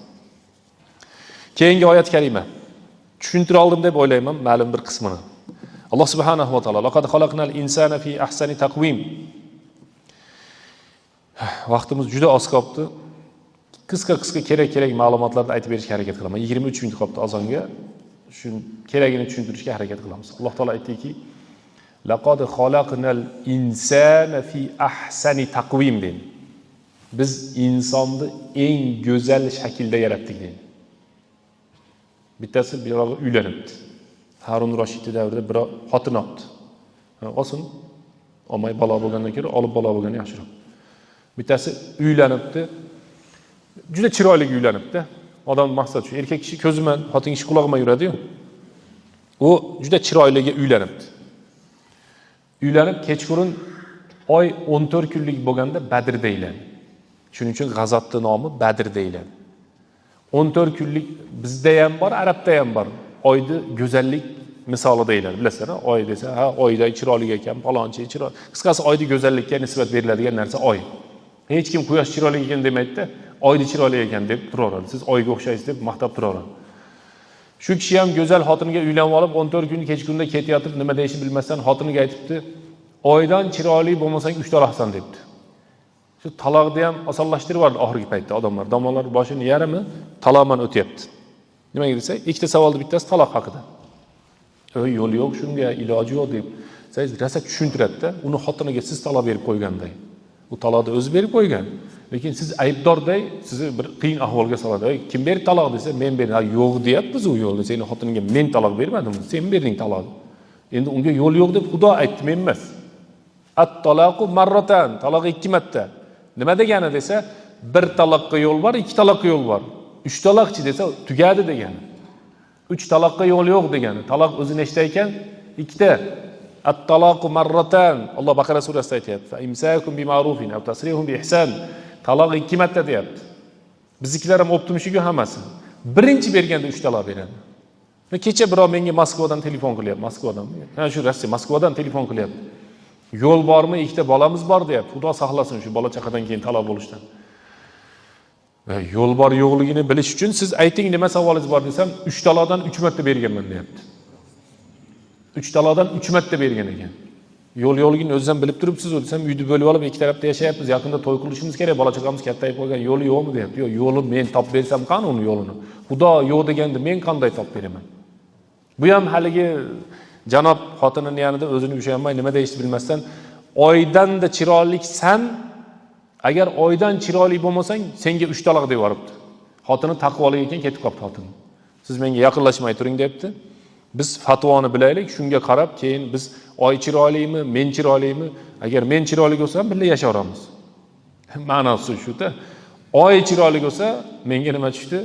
Keyingi oyat kalima tushuntira oldim deb o'ylayman ma'lum bir qismini. Alloh subhanahu va taolo laqad xalaqnal insana fi ahsani taqvim. Vaqtimiz juda oz qoldi. Qisqa kerak ma'lumotlarni aytib berishga harakat qilaman. 23 minut qoldi azonga. Shu kerakini tushuntirishga harakat qilamiz. Alloh taolo aytdiki: laqad xalaqnal insana fi ahsani taqvim dedi. Biz insonni eng go'zal shaklda yaratdik dedi. Bittasi biroq uylanibdi. Harun Rashid davrida bir xotin olibdi. Olsin, olmay bola bo'lgandan ko'ra olib bola bo'lgani yaxshiroq. Bittasi uylanibdi. Juda chiroyli uylanibdi. Odam maqsad shu. Erkak kishi ko'ziman, xotin kishi quloqman yuradi-yu. U juda chiroyliga uylanibdi. Uylanib kechqurun oy 14 kunlik bo'lganda Badr deyiladi. Shuning uchun g'azotning nomi Badr deyiladi. 14 kunlik bizda ham bor, arabda ham bor. Oyni go'zallik misoli deyiladi. Bilasizlar, oy desa, ha, oyda chiroyli ekan, falonchi chiroyli. Qisqasi oyni go'zallikka nisbat beriladigan narsa oy. Hech kim quyosh chiroyli ekan demaydi-da, oyni chiroyli ekan deb turaveradi. Siz oyga o'xshaysiz deb maqtab turaveradi. Shu kishi ham go'zal xotiniga uylanib olib 14 kun kechqurunda ketayotib nima deyishni bilmasdan xotiniga aytibdi: "Oydan chiroyli bo'lmasang 3 taloqsan" debdi. Shu taloqni ham osonlashtirib yubordi oxirgi paytda odamlar. Domlalar boshini yarimi taloqman o'tyapti. Nimaga desa, ikkita savolning bittasi taloq haqida. Yo'l yo'q, shunga iloji yo'q deb. Siz rosa tushuntiradi-da, uni xotiniga siz taloq berib qo'yganday. U taloqni o'zi berib qo'ygan. Lekin siz aybdorday sizni bir qiyin ahvolga soladi. Kim berdi taloq desa, men berdim. Ha, yo'q deyapmiz u yo'lni. Seni xotiningga men taloq bermadim, sen berding taloqni. Endi unga yo'l yo'q deb Xudo aytdi, men emas. At-talaqu marratan, taloq 2 marta. Nima degani desa, bir taloqqa yo'l bor, 2 taloqqa yo'l bor. 3 taloqchi desa tugadi degani. 3 taloqqa yo'l yo'q degani. Taloq o'zi nechta ekan? 2 ta. At-talaqu marratan. Alloh Baqara surasida aytayapti. Fa imsakum bima'rufin aw tasrihum biihsan. Taloq 2 marta deyapti. Biznikilar ham optimishiga hammasi. Birinchi berganda 3 taloq beradi. Kecha birov menga Moskvadan telefon qilyapti, Moskvadan. Ha shu Rossiya Moskvadan telefon qilyapti. Yo'l bormi, ikkita bolamiz bor deyapti. Xudo saqlasin shu bola chaqadan keyin taloq bo'lishdan. Yo'l bor yo'qligini bilish uchun siz ayting nima savolingiz bor desam, 3 taloqdan 3 marta berganman deyapti. 3 taloqdan 3 marta bergan ekan. Yo'l yo'qligini o'zingizdan bilib turibsiz desam, uyni bo'lib olib ikki tarafda yashayapmiz, yaqinda to'y qilishimiz kerak, bola chaqamiz kattayib qolgan, yo'li yo'qmi deyapti. Yo'q, yo'lni men topib bersam qani uni yo'lini. Xudo yo'q deganda men qanday topib beraman? Bu ham haligi janob xotinini yanida o'zini ushlanmay nima deyishni bilmasdan, oydan-da chiroyliksan, agar oydan chiroyli bo'lmasang, senga 3 taloq deb yoribdi. Xotini taqvoli ekan ketib qopti xotin. Siz menga yaqinlashmay turing debdi. Biz fatvoni bilaylik, shunga qarab keyin biz oy chiroylimi, men chiroylimi? Agar men chiroyli bo'lsam, birga yashaveramiz. Ma'nosi shu-da. Oy chiroyli bo'lsa, menga nima tushdi?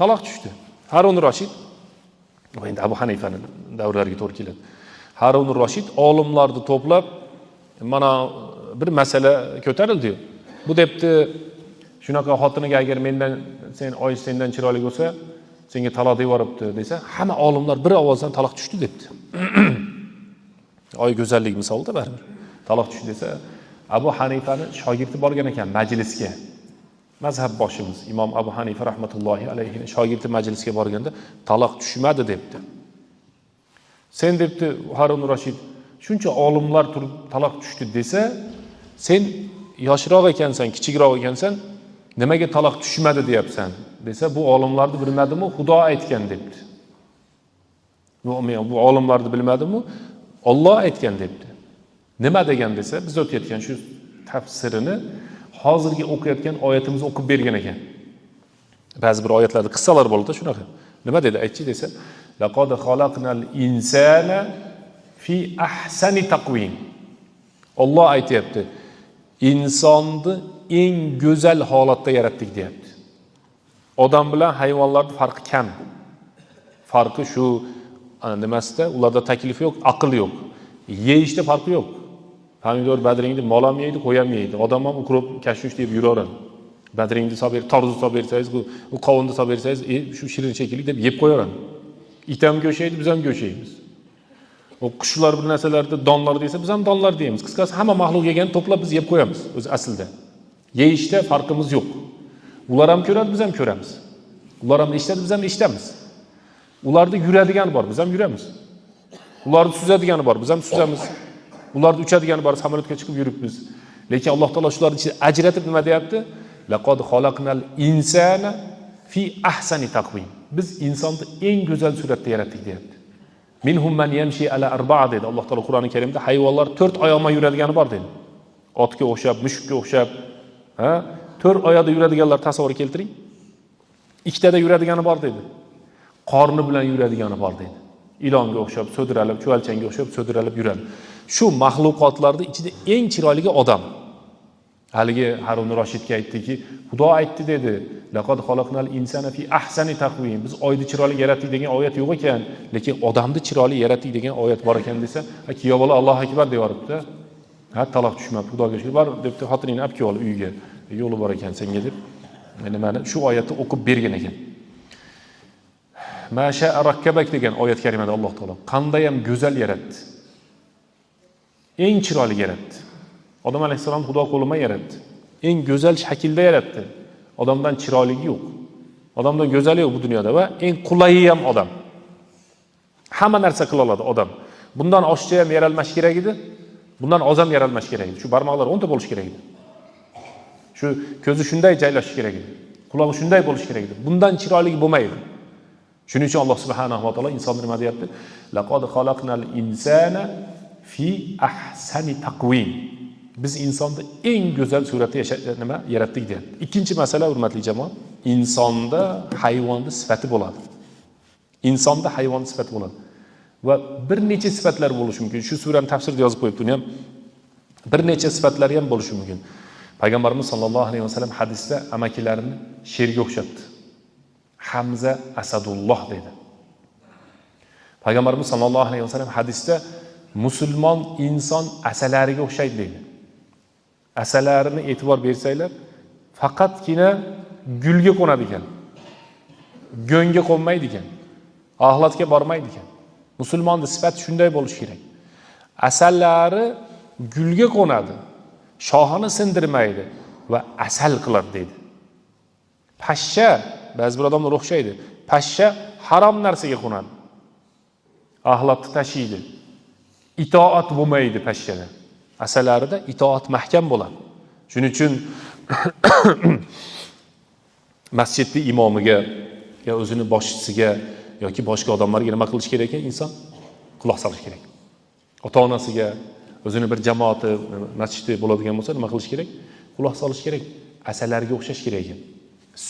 Taloq tushdi. Harun Rashid endi Abu Hanifaning davrlariga to'g'ri keladi. Harun Rashid olimlarni to'plab mana bir masala ko'tarildi. Bu debdi, shunaqa xotiniga agar mendan sen oy sendan chiroyli bo'lsa, senga taloq deb yoribdi desa, hamma olimlar bir ovozdan taloq tushdi debdi. Oy go'zallik misolida baribir. Taloq tushdi desa, Abu Hanifaning shogirdi borgan ekan majlisga. Mazhab boshimiz Imom Abu Hanifa rahmatullohi alayhi shogirdi majlisga borganda taloq tushmadi debdi. Sen debdi Harun Rashid, shuncha olimlar turib taloq tushdi desa, sen yoshroq ekansan, kichikroq ekansan, nimaga taloq tushmadi deyapsan desa, bu olimlarni bilmadimi? Xudo aytgan debdi. Bu olimlarni bilmadimi? Alloh aytgan debdi. Nima degan desa, biz o'tayotgan shu tafsirini hozirgi o'qiyotgan oyatimizni o'qib bergan ekan. Ba'zi bir oyatlarda qissalar bo'ldi shunaqa. Nima dedi? Aytchi desa, laqad xalaqnal insana fi ahsani taqvim. Alloh aytayapti. İnsonni eng go'zal holatda yaratdik deyapti. Odam bilan hayvonlarning farqi kam. Farqi shu nimasida, ularda taklif yo'q, aql yo'q. Yeyishda farqi yo'q. Pomidor badringni mol ham yeydi, qo'y ham yeydi. Odam ham ukrop, kashvish deb yuraveradi. Badringni solib, tarvuz solib bersangiz, bu qovunni solib bersangiz, shu shirin shekilli deb yeb qo'yaveradi. It ham go'sht yeydi, biz ham go'sht yeymiz. O qushlar bir narsalarda donlar desa, biz ham donlar deymiz. Qisqasi hamma mahluq yegan to'plab biz yeb qo'yamiz o'zi aslida. Yeyishda farqimiz yo'q. Ular ham ko'radi, biz ham ko'ramiz. Ular ham eshitadi, biz ham eshitamiz. Ularda yuradigani bor, biz ham yuramiz. Ularda suzadigani bor, biz ham suzamiz. Ularda uchadigani bor, samolyotga chiqib yuribmiz. Lekin Alloh taolo shularni ichida ajratib nima deyapti? Laqad xalaqnal insana fi ahsani taqvim. Biz insonni eng go'zal suratda yaratdik deyapti. Minhum man yamshi ala arba'a dedi. Alloh taolo Qur'oni Karimda hayvonlar 4 oyoqma yuradigani bor dedi. Otga o'xshab, mushukka o'xshab, 4 oyoqda yuradiganlar tasavvur keltiring. Ikkitada yuradigani bor dedi. Qorni bilan yuradigani bor dedi. Ilonga o'xshab, so'diralib, chuvalchanga o'xshab so'diralib yuradi. Shu mahluqotlarning ichida eng chiroyligi odam. Haligi Harun Rashidga aytdiki, Xudo aytdi dedi. Laqad xalaqnal insana fi ahsani taqvim. Biz oyni chiroyli yaratdik degan oyat yo'q ekan, lekin odamni chiroyli yaratdik degan oyat bor ekan desa, kiyo bola Alloh akbar deyoribdi. Taloq tushmabdi, Xudoga shukr. Bor debdi, xotiningni olib kelib uyga. Yo'li bor ekan senga deb. Nimani shu oyatni o'qib bergan ekan. Ma sha'a rakkabak degan oyat karimada Alloh taolo qanday ham go'zal yaratdi. Eng chiroyli yaratdi. Odam alayhissalom Xudo qo'lidan yaratdi. Eng go'zal shaklda yaratdi. Odamdan chiroyligi yo'q. Odamdan go'zali yo'q bu dunyoda va eng qulayi ham odam. Hamma narsa qila oladi odam. Bundan oshcha ham yaralmash kerak edi. Bundan oz ham yaralmash kerak edi. Shu barmoqlar 10 ta bo'lish kerak edi. Shu ko'zi shunday joylashish kerak edi. Quloqi shunday bo'lish kerak edi. Bundan chiroyligi bo'lmaydi. Shuning uchun Alloh subhanahu va taolo insonni nima deyapti? Laqad xalaqnal insana fi ahsani taqvim. Biz insonni eng go'zal suratda yaratdik deyapti. Ikkinchi masala hurmatli jamoat, insonda hayvonda sifati bo'ladi. Insonda hayvon sifati bo'ladi. Va bir necha sifatlar bo'lishi mumkin. Shu suraning tafsirida yozib qo'yibdi, uni ham bir necha sifatlari ham bo'lishi mumkin. Payg'ambarimiz sollallohu alayhi vasallam hadisda amakilarini sherga o'xshatdi. Hamza Asadulloh dedi. Payg'ambarimiz sollallohu alayhi vasallam hadisda musulmon inson asalariga o'xshaydi deydi. Asalarini e'tibor bersanglar, faqatgina gulga qo'nadi ekan. Go'ngga qo'nmaydi ekan. Axlatga bormaydi ekan. Musulmonning sifati shunday bo'lishi kerak. Asallari gulga qo'nadi, shoxini sindirmaydi va asal qiladi deydi. Pashsha, ba'zi bir odamlar o'xshaydi. Pashsha harom narsaga qo'nadi. Axlatni tashiydi. Itoat bo'lmaydi pashshada. Asallarida itoat mahkam bo'ladi. Shuning uchun masjidning imomiga yo o'zini boshchisiga yoki boshqa odamlarga nima qilish kerak ekan? Inson quloq solish kerak. Ota-onasiga, o'zini bir jamoati, masjidda bo'ladigan bo'lsa, nima qilish kerak? Quloq solish kerak. Asallarga o'xshash kerak ekan.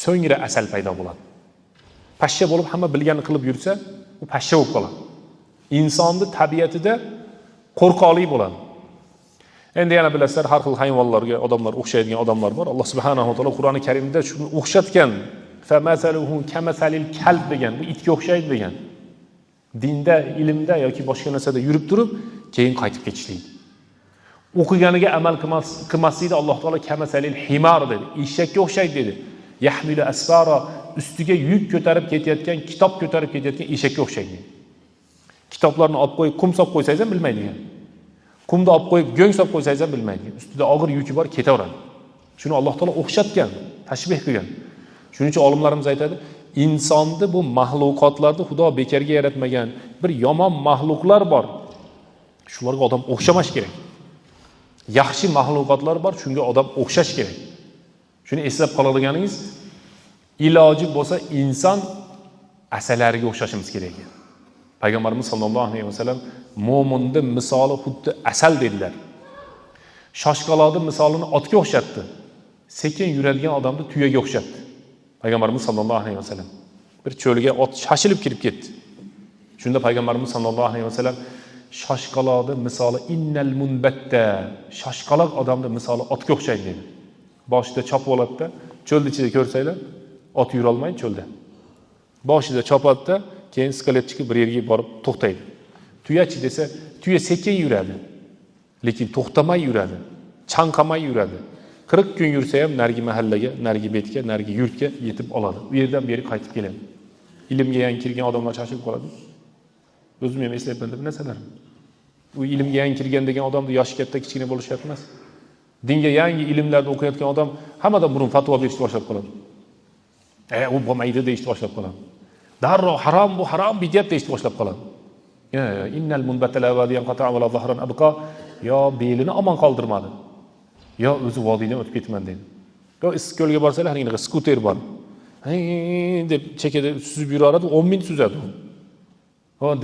So'ngra asal paydo bo'ladi. Pashsha bo'lib hamma bilganini qilib yursa, u pashsha bo'lib qoladi. Insonning tabiatida qo'rqoqlik bo'ladi. Endi yana bilasizlar, har xil hayvonlarga odamlar o'xshaydigan odamlar bor. Alloh subhanahu va taolo Qur'oni Karimda shuni o'xshatgan. Famasaluhu kamasalil kalb degan, bu itga o'xshaydi degan. Dinda, ilmda yoki boshqa narsada yurib turib, keyin qaytib ketishlaydi. O'qiganiga amal qilmaslikda Alloh taolo kamasalil himar dedi. Eshakka o'xshaydi dedi. Yahmilu asfara, ustiga yuk ko'tarib ketayotgan, kitob ko'tarib ketayotgan eshakka o'xshaydi. Kitoblarni olib qo'yib, qum solib qo'ysangiz ham bilmaydi ekan. Qumda olib qo'yib, go'ng solib qo'ysangiz ham bilmaydi. Ustida og'ir yuki bor, ketaveradi. Shuni Alloh taolo o'xshatgan, tashbih qilgan. Shuning uchun olimlarimiz aytadi, insonni bu mahluqotlarni Xudo bekarga yaratmagan bir yomon mahluqlar bor. Shularga odam o'xshamash kerak. Yaxshi mahluqotlar bor, shunga odam o'xshash kerak. Shuni eslab qoladiganingiz, iloji bo'lsa inson asalariga o'xshashimiz kerak. Payg'ambarimiz sollallohu alayhi vasallam mo'minning misoli xuddi asal dedilar. Shoshqaloqning misolini otga o'xshatdi. Sekin yuradigan odamni tuyaga o'xshatdi. Payg'ambarimiz sollallohu alayhi vasallam bir cho'lga ot shashilib kirib ketdi. Shunda payg'ambarimiz sollallohu alayhi vasallam shoshqaloqning misoli innal munbatta, shoshqaloq odamning misoli otga o'xshaydi dedi. Boshida chopib oladida, cho'lning ichida ko'rsanglar, ot yura olmaydi cho'lda. Boshida chopadi, keyin skalet chiqib bir yerga borib to'xtaydi. Tuyachi desa, tuya sekin yuradi, lekin to'xtamay yuradi, chanqamay yuradi. 40 kun yursa ham nargi mahallaga, nargi betga, nargi yurtga yetib oladi. U yerdan beri qaytib keladi. Ilmga yangi kirgan odamlar shoshilib qoladi. O'zim ham eslayapman bu narsalar. U ilmga yangi kirgan degan odamning yoshi katta, kichkina bo'lishi shart emas. Dinga yangi ilmlarni o'qiyotgan odam hammadan burun fatvo berishni boshlab qoladi. U bo'lmaydi deyishni boshlab qoladi. Darro harom bu harom bidyat deyishni boshlab qoladi. Innal munbatala vadiyan qata'a va la zahran abqa, yo belini omon qoldirmadi. Yo o'zi vodiydan o'tib ketman dedi. Yo Issiqko'lga borsalar, haliga skuter bor. Deb chekada suzib yuraradi, 10 minut suzadi.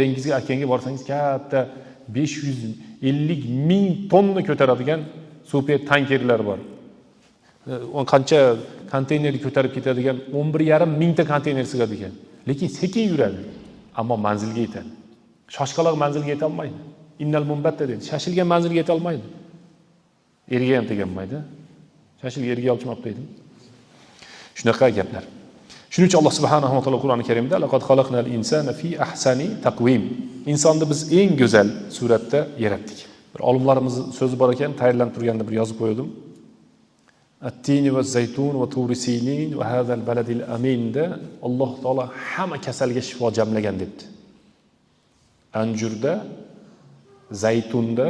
Dengizga okeanga borsangiz katta 550 ming tonna ko'taradigan super tankerlar bor. Qancha konteyner ko'tarib ketadigan 11,5 mingta konteyner sig'adi ekan. Lekin sekin yuradi, ammo manzilga yetadi. Shoshqaloq manzilga yeta olmaydi. Innal munbatta dedi. Shashilgan manzilga yeta olmaydi. Erga ham teganmaydi. Shashilga erga olchmoqda edim. Shunaqa gaplar. Shuning uchun Alloh subhanahu va taolo Qur'oni Karimda laqad xalaqnal insana fi ahsani taqvim. Insonni biz eng go'zal suratda yaratdik. Bir olimlarimiz so'zi bor ekan, tayyorlanib turganda bir yozib qo'ydim. At-tini va zaytun va turi sinin va hadal baladil aminda Alloh taolo hamma kasalga shifo jamlagan debdi. Anjurda, zaytunda,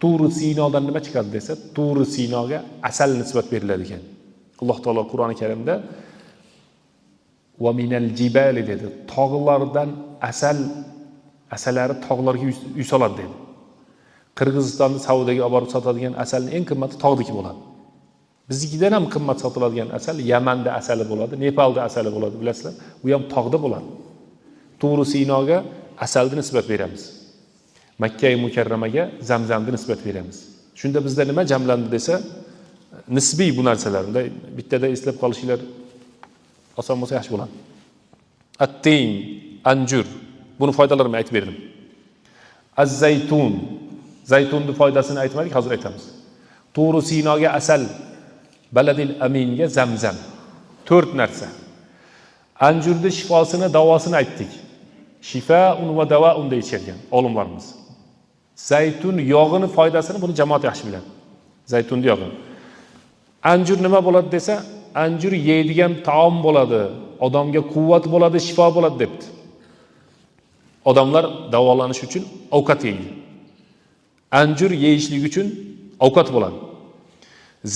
Turi Sinodan nima chiqadi desa, Turi Sinoga asal nisbat beriladi ekan. Alloh taolo Qur'oni Karimda va minal jibali dedi. Tog'lardan asalari tog'larga yusoladi dedi. Qirg'izistonda Saudiyaga olib borib sotadigan asalning eng qimmati tog'dagi bo'ladi. Biznikidan ham qimmat sotiladigan asal Yamanda asali bo'ladi, Nepalda asali bo'ladi, bilasizlar? U ham tog'da bo'ladi. Turi Sinoga asalni nisbat beramiz. Makka-i Mukarramaga Zamzamga nisbat beramiz. Shunda bizda nima jamlandi desa, nisbiy bu narsalarda bittada eslab qolishinglar oson bo'lsa yaxshi bo'ladi. At-tin, anjur, buni foydalarini aytib berdim. Az-zaytun, zaytunning foydasini aytmadik, hozir aytamiz. Turi Sinoga asal, baladil aminga Zamzam. 4 narsa. Anjurning shifosini, davosini aytdik. Shifaun va davoun deyishgan olimlarimiz. Zaytun yog'ini foydasini buni jamoat yaxshi biladi. Zaytun yog'i. Anjur nima bo'ladi desa, anjur yeydigan taom bo'ladi, odamga quvvat bo'ladi, shifo bo'ladi debdi. Odamlar davolanish uchun ovqat yeydi. Anjur yeyishlik uchun ovqat bo'ladi.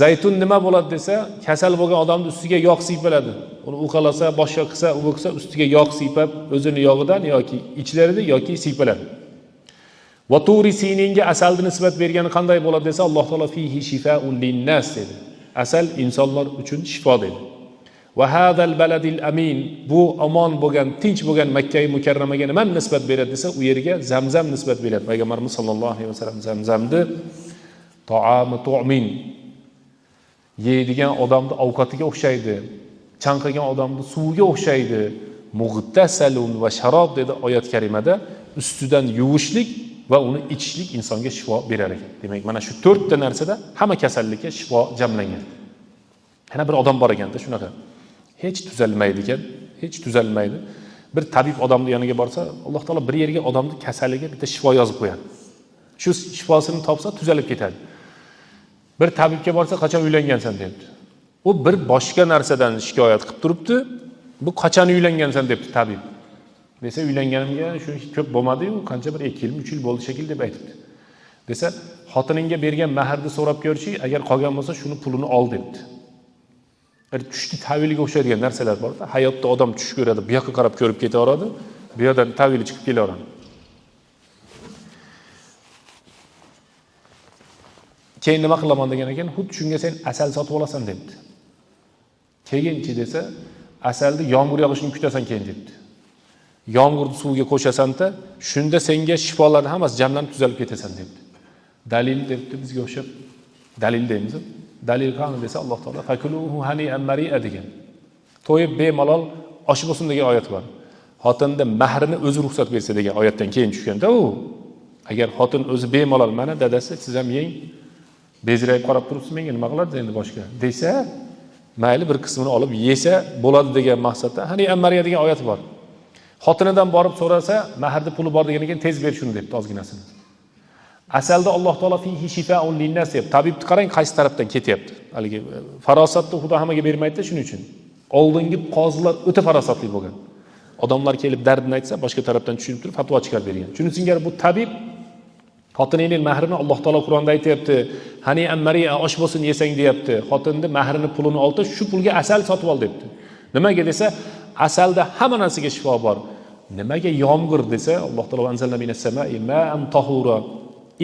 Zaytun nima bo'ladi desa, kasal bo'lgan odamning ustiga yog' siypaladi. Uni uqalasa, boshqa qilsa, u bo'lsa ustiga yog' siypab, o'zini yog'idan yoki ichlarida yoki siypaladi. Va turi sininga asalni nisbat bergani qanday bo'ladi desa, Alloh taolo fihi shifaa'un linnas dedi. Asal insonlar uchun shifo dedi. Va hadal baladil amin, bu omon bo'lgan, tinch bo'lgan Makka-i Mukarramaga nima nisbat beradi desa, u yerga Zamzam nisbat beradi. Payg'ambarimiz sollallohu alayhi vasallam Zamzamni ta'ami tu'min, yeydigan odamning ovqatiga o'xshaydi, chanqagan odamning suviga o'xshaydi. Mughtasalun va sharob dedi oyat karimada, ustidan yuvishlik va uni ichishlik insonga shifo berar ekan. Demak, mana shu 4 ta narsada hamma kasallikka shifo jamlangan. Yana bir odam bor ekanda shunaqa. Hech tuzalmaydi ekan, hech tuzalmaydi. Bir tabib odamning yoniga borsa, Alloh taolo bir yerga odamning kasaliga bitta shifo yozib qo'yadi. Shu shifosini topsa tuzalib ketadi. Bir tabibga borsa, qachon uylangansan debdi. U bir boshqa narsadan shikoyat qilib turibdi. Bu qachon uylangansan debdi tabib. Desa, uylanganimga shu ko'p bo'lmadi-yu, qancha bir 2 yil, 3 yil bo'ldi shekil deb aytibdi. Desa, xotiningga bergan mahrni so'rab ko'rchi, agar qolgan bo'lsa, shuni pulini ol debdi. Tushni taviliga o'xshaydigan narsalar bor. Hayotda odam tush ko'radi, bu yoqqa qarab ko'rib ketaveradi, bu yerdan tavili chiqib kelaveradi. Keyin nima qilaman degan ekan, xuddi shunga sen asal sotib olasan debdi. Keyinchi desa, asalni yomg'ir yog'ishini kutasan keyin debdi. Yomg'irni suvga qo'shasan-da, shunda senga shifolarning hammasi jamlanib tuzalib ketasan debdi. Dalil debdi bizga o'xshab. Dalil deymiz. Dalil qani desa Alloh taolo fakuluhu hani'an mari'a degan. To'yib bemalol osh bo'lsin degan oyat bor. Xotinda mahrini o'zi ruxsat bersa degan oyatdan keyin tushganda u. Agar xotin o'zi bemalol mana dadasi siz ham yeng, bezrayib qarab turibsiz, menga nima qiladi endi boshqa desa, mayli bir qismini olib yesa bo'ladi degan maqsadda hani'an mari'a degan oyat bor. Xotinidan borib so'rasa, mahrda puli bor degan ekan, tez ber shuni debdi ozginasini. Asalda Alloh taolo fihi shifaa'un linnas deb, tabibni qarang qaysi tarafdan ketyapti. Haligi farosatni Xudo hammaga bermaydi-da, shuning uchun. Oldingi qozilar o'ta farosatli bo'lgan. Odamlar kelib dardini aytsa, boshqa tarafdan tushunib turib fatvo chiqarib bergan. Shuning uchun bu tabib xotiningning mahrini Alloh taolo Qur'onda aytayapti. Hani'an mari'a osh bo'lsin yesang deyapti. Xotinning mahrini pulini oldi, shu pulga asal sotib ol debdi. Nimaga desa, asalda hamma narsaga shifo bor. Nimaga yomg'ir desa, Alloh taolo anzalna minas sama'i ma'an tahura.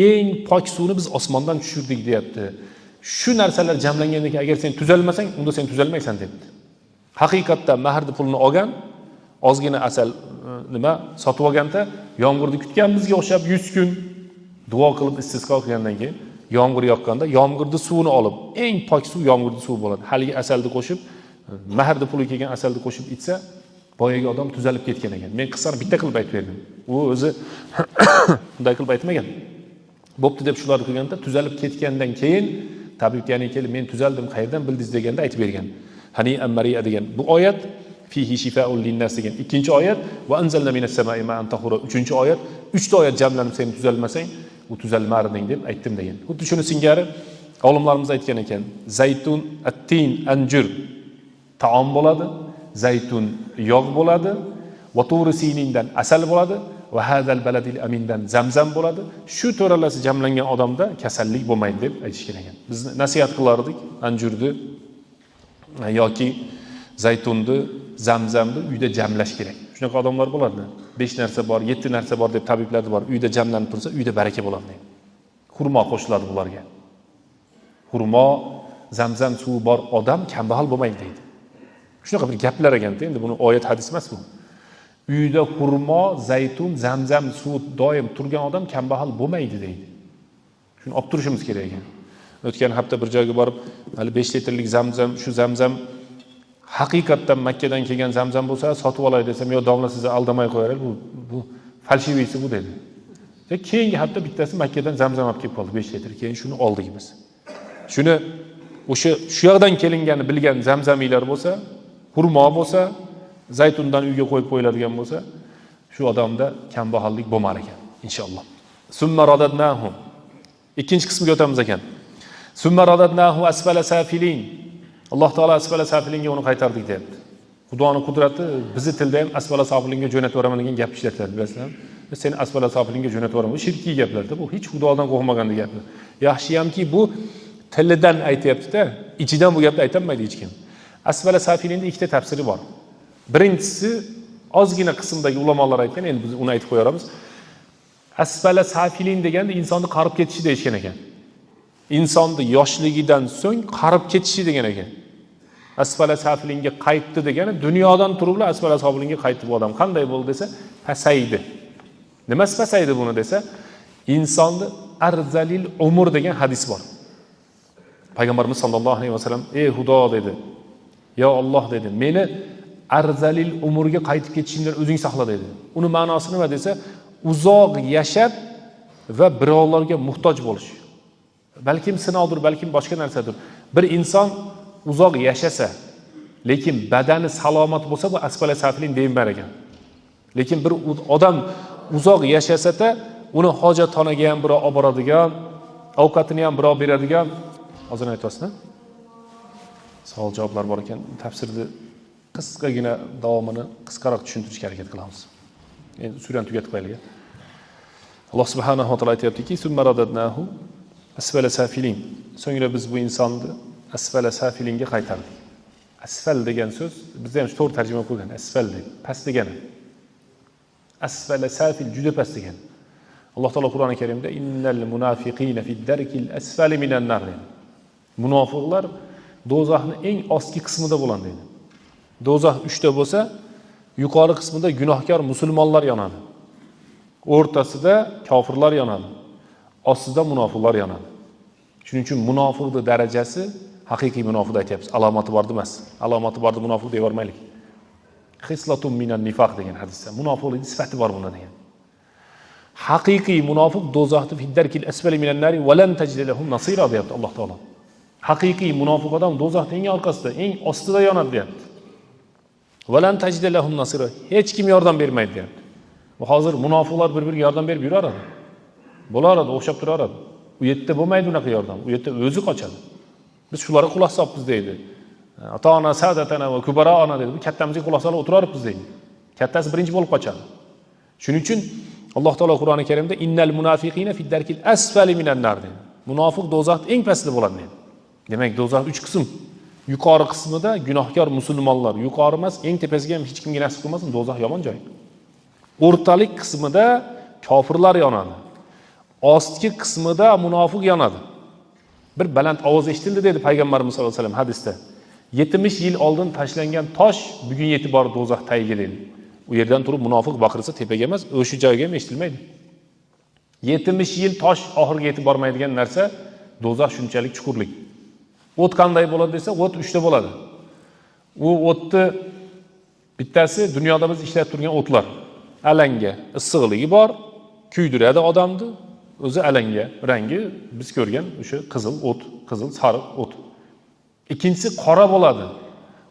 Eng pok suvni biz osmondan tushirdik deyapti. Shu narsalar jamlangandan keyin agar sen tuzalmasang, unda sen tuzalmaysan debdi. Haqiqatda mahrni pulini olgan, ozgina asal nima sotib olganda, yomg'irni kutgan bizga o'xshab 100 kun duo qilib istisqo qilgandan keyin yomg'ir yoqqanda, yomg'irni suvini olib, eng pok suv yomg'irni suvi bo'ladi. Haligi asalni qo'shib, mahrni puli kelgan asalni qo'shib ichsa, boyaga odam tuzalib ketgan ekan. Men qissani bitta qilib aytib berdim. U o'zi bunday qilib aytmagan. Bo'pti deb shularni qilganda tuzalib ketgandan keyin tabib ya'ni kelib men tuzaldim qayerdan bildingiz deganda aytib bergan. Hani'an mari'a degan. Bu oyat fihi shifaa'un linnas degan. Ikkinchi oyat va anzalna minas sama'i ma'an tahura. Uchinchi oyat 3 ta oyat jamlanib sen tuzalmasang, u tuzalmarding deb aytdim degan. Xuddi shuni singari olimlarimiz aytgan ekan. Zaytun, at-tin, anjur taom bo'ladi, zaytun yog' bo'ladi, va turi sinindan asal bo'ladi. Va hadal baladil amindan zamzam bo'ladi. Shu to'ralasi jamlangan odamda kasallik bo'lmaydi deb aytishgan ekan. Biz nasihat qilardik, anjurni yoki zaytunni, zamzamni uyda jamlash kerak. Shunaqa odamlar bo'ladi. 5 narsa bor, 7 narsa bor deb tabiblar bor. Uyda jamlanib tursa, uyda baraka bo'ladi deydi. Xurmo qo'shiladi bularga. Xurmo, zamzam suvi bor odam kambag'al bo'lmaydi deydi. Shunaqa bir gaplar ekanda, endi buni oyat hadis emas bu. Uyda xurmo, zaytun, zamzam suvi doim turgan odam kambag'al bo'lmaydi deydi. Shuni olib turishimiz kerak ekan. O'tgan hafta bir joyga borib, hali 5 litrlik zamzam, shu zamzam haqiqatdan Makkadan kelgan zamzam bo'lsa, sotib olay desam, yo domla sizni aldamay qo'yar, bu falshiviysi bu dedi. Keyingi hafta bittasi Makkadan zamzam olib kelib qoldi 5 litr. Keyin shuni oldik biz. Shuni o'sha shu yoqdan kelingani bilgan zamzamiylar bo'lsa, xurmo bo'lsa, zaytundan uyga qo'yib qo'yiladigan bo'lsa, shu odamda kambag'allik bo'lmar ekan, inshaalloh. Summa radadnahu. Ikkinchi qismga o'tamiz ekan. Summa radadnahu asfala safilin. Alloh taolo asfala safilinga uni qaytardik deyapti. Xudoning qudrati bizi tilda ham asfala safilinga jo'natib yuboraman degan gap ishlatiladi, bilasizlar. Seni asfala safilinga jo'natib yuboraman. Bu shirkiy gaplarda, bu hech Xudodan qo'rqmagan gaplar. Yaxshiyamki bu tilidan aytayapti-da, ichidan bu gapni aytolmaydi hech kim. Asfala safilinda ikkita tafsiri bor. Birinchisi ozgina qismdagi ulamolar aytgan, endi biz uni aytib qo'yamiz. Asfala safilin deganda insonni qarib ketishi deyishgan ekan. İnsonni yoshligidan so'ng qarib ketishi degan ekan. Asfala safilinga qaytdi degani dunyodan turib asfala safilinga qaytdi bu odam. Qanday bo'ldi desa, pasaydi. Nimasi pasaydi buni desa, insonni arzalil umr degan hadis bor. Payg'ambarimiz sollallohu alayhi vasallam, "Ey Xudo" dedi. "Ya Alloh" dedi. "Meni arzalil umrga qaytib ketishimdan o'zing saqla" dedi. Uni ma'nosi nima desa, uzoq yashab va birovlarga muhtoj bo'lish. Balkim sinovdir, balkim boshqa narsadir. Bir inson uzoq yashasa, lekin badani salomat bo'lsa, bu asfala safilin deyilmar ekan. Lekin bir odam uzoq yashasa-da, uni hojatxonaga ham birov olib boradigan, ovqatini ham birov beradigan, hozir aytasiz-da? Savol javoblar bor ekan. Tafsirni qisqagina davomini qisqaroq tushuntirishga harakat qilamiz. Endi surani tugatib qo'yaylik. Alloh subhanahu va taolo aytayaptiki, "Summa radadnahu asfala safilin." So'ngra biz bu insonni asfala safilinga qaytardik. Asfal degan so'z bizda ham to'g'ri tarjima qilgan. Asfal deb past degani. Asfala safil juda past degani. Alloh taolo Qur'oni Karimda innal munafiqina fid darkil asfali minan nar. Munofiqlar do'zaxning eng ostki qismida bo'ladi dedi. Do'zax 3 ta bo'lsa, yuqori qismida gunohkor musulmonlar yonadi. O'rtasida kofirlar yonadi. Ostida munofiqlar yonadi. Shuning uchun munofiqning darajasi haqiqiy munofiq aytamiz. Alomati bor emas. Alomati bor deb munofiq deb yormaylik. Xislatun minan nifaq degan hadisda munofiqning sifati bor bunda degan. Haqiqiy munofiq do'zaxda fiddarkil asfali minan nari va lan tajid lahum nasira deyapti Alloh taolo. Haqiqiy munofiq odam do'zaxning eng orqasida, eng ostida yonadi deyapti. Va lan tajid lahum nasira. Hech kim yordam bermaydi deyapti. Bu hozir munofiqlar bir-biriga yordam berib yuraradi. Bo'laradi, o'xshab turaradi. U yerda bo'lmaydi unaqa yordam. U yerda o'zi qochadi. Biz shularga quloq solibmiz deydi. Ata-ona, sadatana va kubaraona deydi. Bu kattamizga quloq solib o'tiraribmiz deydi. Kattasi birinchi bo'lib qochadi. Shuning uchun Alloh taolo Qur'oni Karimda innal munafiqina fid darkil asfali minan nar deydi. Munofiq do'zaxning eng pastida bo'ladi deydi. Demak, do'zax 3 qism. Yuqori qismida gunohkor musulmonlar, yuqori emas, eng tepasiga ham hech kimga nasib qilmasin, do'zax yomon joy. O'rtalik qismida kofirlar yonadi. Ostki qismida munofiq yonadi. Bir baland ovoz eshitildi dedi Payg'ambarimiz sollallohu alayhi vasallam hadisda. 70 yil oldin tashlangan tosh bugun yetib bordi do'zax tagiga dedi. U yerdan turib munofiq baqirsa tepaga emas, o'sha joyga ham eshitilmaydi. 70 yil tosh oxirga yetib bormaydigan narsa do'zax shunchalik chuqurlik. O't qanday bo'ladi desa, o't 3 ta bo'ladi. U o'tni bittasi dunyoda biz ishlatib turgan o'tlar. Alanga, issiqligi bor, kuydiradi odamni. O'zi alanga rangi biz ko'rgan o'sha qizil o't, qizil sariq o't. Ikkinchisi qora bo'ladi.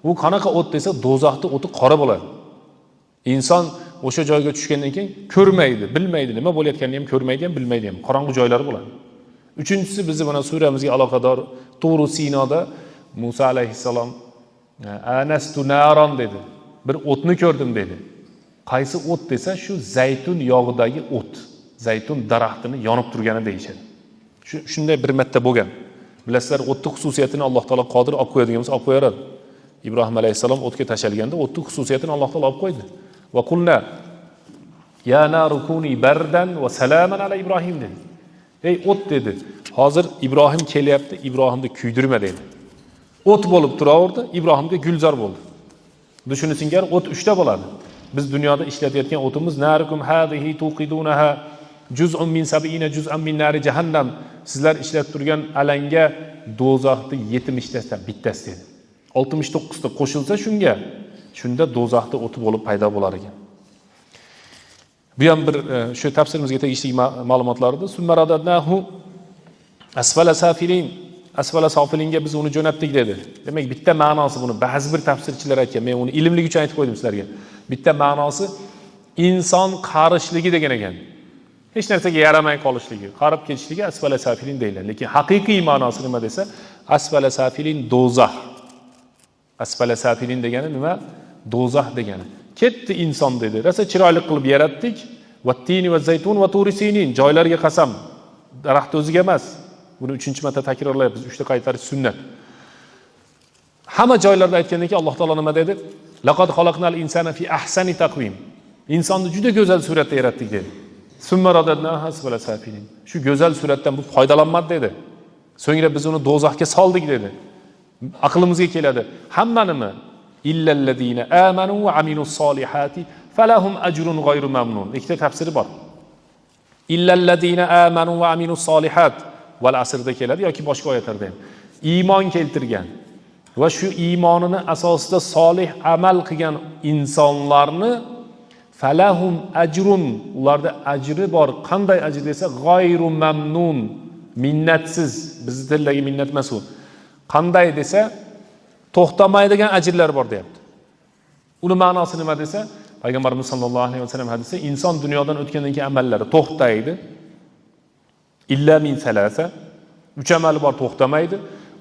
U qanaqa o't desa, do'zaxning o'ti qora bo'ladi. Inson o'sha joyga tushgandan keyin ko'rmaydi, bilmaydi, nima bo'layotganini ham ko'rmaydi ham, bilmaydi ham. Qorong'u joylari bo'ladi. Uchinchisi bizni mana suramizga aloqador Turu Sinoda Musa alayhissalom anastu naron dedi. Bir o'tni ko'rdim dedi. Qaysi o't desa, shu zaytun yog'idagi o't. Zaytun daraxtini yonib turgani deyishadi. Shunday bir marta bo'lgan. Bilasizlar, o'tning xususiyatini Alloh taolo qodir olib qo'yadigan bo'lsa, olib qo'yaradi. Ibrohim alayhissalom o'tga tashalganda o'tning xususiyatini Alloh taolo olib qo'ydi. Va qulna ya naru kuni bardan va salaman ala Ibrohim dedi. Ey o't dedi. Hozir Ibrohim kelyapti, Ibrohimni kuydirma dedi. O't bo'lib turaverdi, Ibrohimga gulzor bo'ldi. Dushuni singar o't 3 ta bo'ladi. Biz dunyoda ishlatayotgan o'timiz narukum hadihi tuqidunaha juz'un min 70 juz'an min nari jahannam. Sizlar ishlatib turgan alanga do'zaxning 70 tasidan bittasi dedi. 69 ta qo'shilsa shunda do'zaxning o'ti bo'lib paydo bo'lar ekan. Bu ham bir shu tafsirimizga tegishli ma'lumotlardir. Summaradadnahu asfala safilin. Asfala safilinga biz uni jo'natdik dedi. Demak, bitta ma'nosi buni ba'zi bir tafsirchilar aytgan. Men uni ilmlik uchun aytib qo'ydim sizlarga. Bitta ma'nosi inson qarishligi degan ekan. hech narsaga yaramay qolishligi, qarib ketishligi asfala safilin deyiladi. Lekin haqiqiy ma'nosi nima desa, asfala safilin do'zax. Asfala safilin degani nima? Do'zax degani. Ketdi inson dedi. Rosa chiroyli qilib yaratdik. Vattini va zaytun va turi sinin. Joylarga qasam. Daraxt o'ziga emas. Buni 3-marta takrorlayapmiz. 3ta qaytarish sunnat. Hamma joylarda aytgandan keyin Alloh taolo nima dedi? Laqad xalaqnal insana fi ahsani taqvim. Insonni juda go'zal suratda yaratdik dedi. Summa radadnahu asfala safilin. Shu go'zal suratdan bu foydalanmadi dedi. So'ngra biz uni do'zaxga soldik dedi. Aqlimizga keladi. Hammanimi illallazina amanu va amilus solihati falahum ajrun g'ayru mamnun. Ikkita tafsiri bor. Illallazina amanu va amilus solihat val asrda keladi yoki boshqa oyatlarda ham. Iymon keltirgan va shu iymonini asosida solih amal qilgan insonlarni falahum ajrun, ularda ajri bor. Qanday ajr desa, g'ayru mamnun, minnatsiz. Bizning tildagi minnat emas u. Qanday desa, to'xtamaydigan ajrlar bor deyapti. Uni ma'nosi nima desa, Payg'ambarimiz sollallohu alayhi vasallam hadisida inson dunyodan o'tgandan keyin amallari to'xtaydi. Illa min salasa, 3 amali bor to'xtamaydi.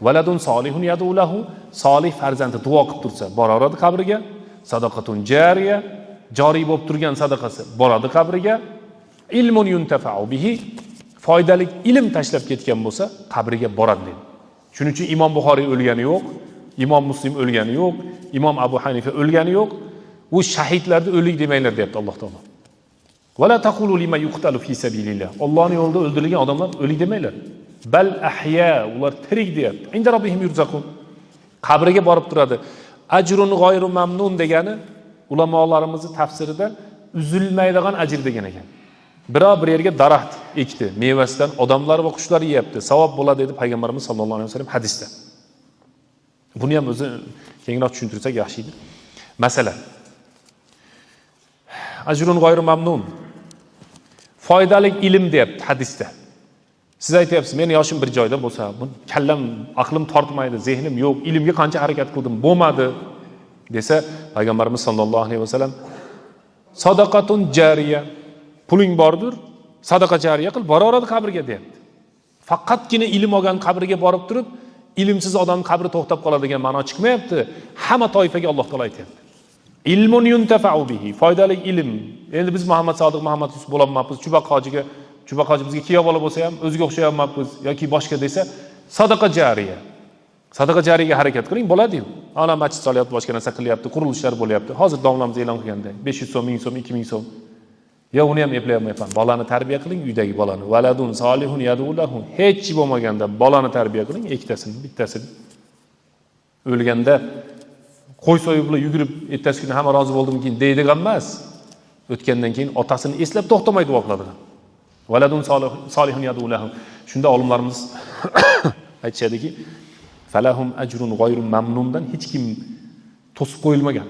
Valadun solihun yad'u lahu, solih farzandi duo qilib tursa, boraveradi qabriga. Sadaqatun jariya, joriy bo'lib turgan sadaqasi boradi qabriga. Ilmun yuntafa'u bihi, foydali ilm tashlab ketgan bo'lsa, qabriga boradi dedi. Shuning uchun Imom Buxoriy o'lgani yo'q, Imom Muslim o'lgani yo'q, Imom Abu Hanifa o'lgani yo'q. U shahidlarni o'lik demanglar deyapti Alloh taolo. Wala taqulu liman yuqtalu fi sabilillah. Allohning yo'lida o'ldirilgan odamlar o'lik demanglar. Bal ahya, ular tirik deyapti. Inda robbihim yurzaqun. Qabriga borib turadi. Ajrun g'ayru mamnun degani ulamolarimizni tafsirida uzilmaydigan ajr degan ekan. Bir yerga daraxt ekdi, mevasidan odamlar va qushlar yeyapti. Savob bo'ladi dedi Payg'ambarimiz sollallohu alayhi vasallam hadisda. Buni ham o'zi kengroq tushuntirsak yaxshi edi. Masalan, ajrun g'ayru mamnun. Foydali ilm deyapti hadisda. Siz aytyapsiz, men yoshim bir joyda bo'lsa, kallam, aqlim tortmaydi, zehnim yo'q, ilmga qancha harakat qildim, bo'lmadi desa, Payg'ambarimiz sollallohu alayhi vasallam sadaqatun jariya, puling bordir, sadaqa jariya qil, boraveradi qabriga deyapti. Faqatgina ilm olgan qabriga borib turib, ilmsiz odam qabri to'xtab qoladi degan ma'no chiqmayapti. Hamma toifaga Alloh taolo aytayapti. Ilmun yuntafa'u bihi, foydali ilm. Endi biz Muhammad Sodiq, Muhammad Yusuf bo'lolmayapmiz. Chubaq hoji bizga kiyov bola bo'lsa ham o'ziga o'xshayapmiz yoki boshqa desa, sadaqa jariya. Sadaqa jariyaga harakat qiling, bo'ladi-yu. Ana masjid solyapti, boshqa narsa qilyapti, qurilishlar bo'lyapti. Hozir domlamiz e'lon qilganda 500 so'm, 1000 so'm, 2000 so'm. Ya uni ham eplayolmayman. Bolani tarbiya qiling, uydagi bolani. Valadun solihun yad'u lahu. Hech bo'lmaganda bolani tarbiya qiling, ikkitasini, bittasini. O'lganda qo'y so'yib yugurib, ertasi kuni hamma rozi bo'ldim keyin deydigan emas. O'tgandan keyin otasini eslab to'xtamay duo qiladi. Valadun solihun yad'u lahu. Shunda olimlarimiz aytishadiki, falahum ajrun g'ayru mamnundan hech kim to'sib qo'yilmagan.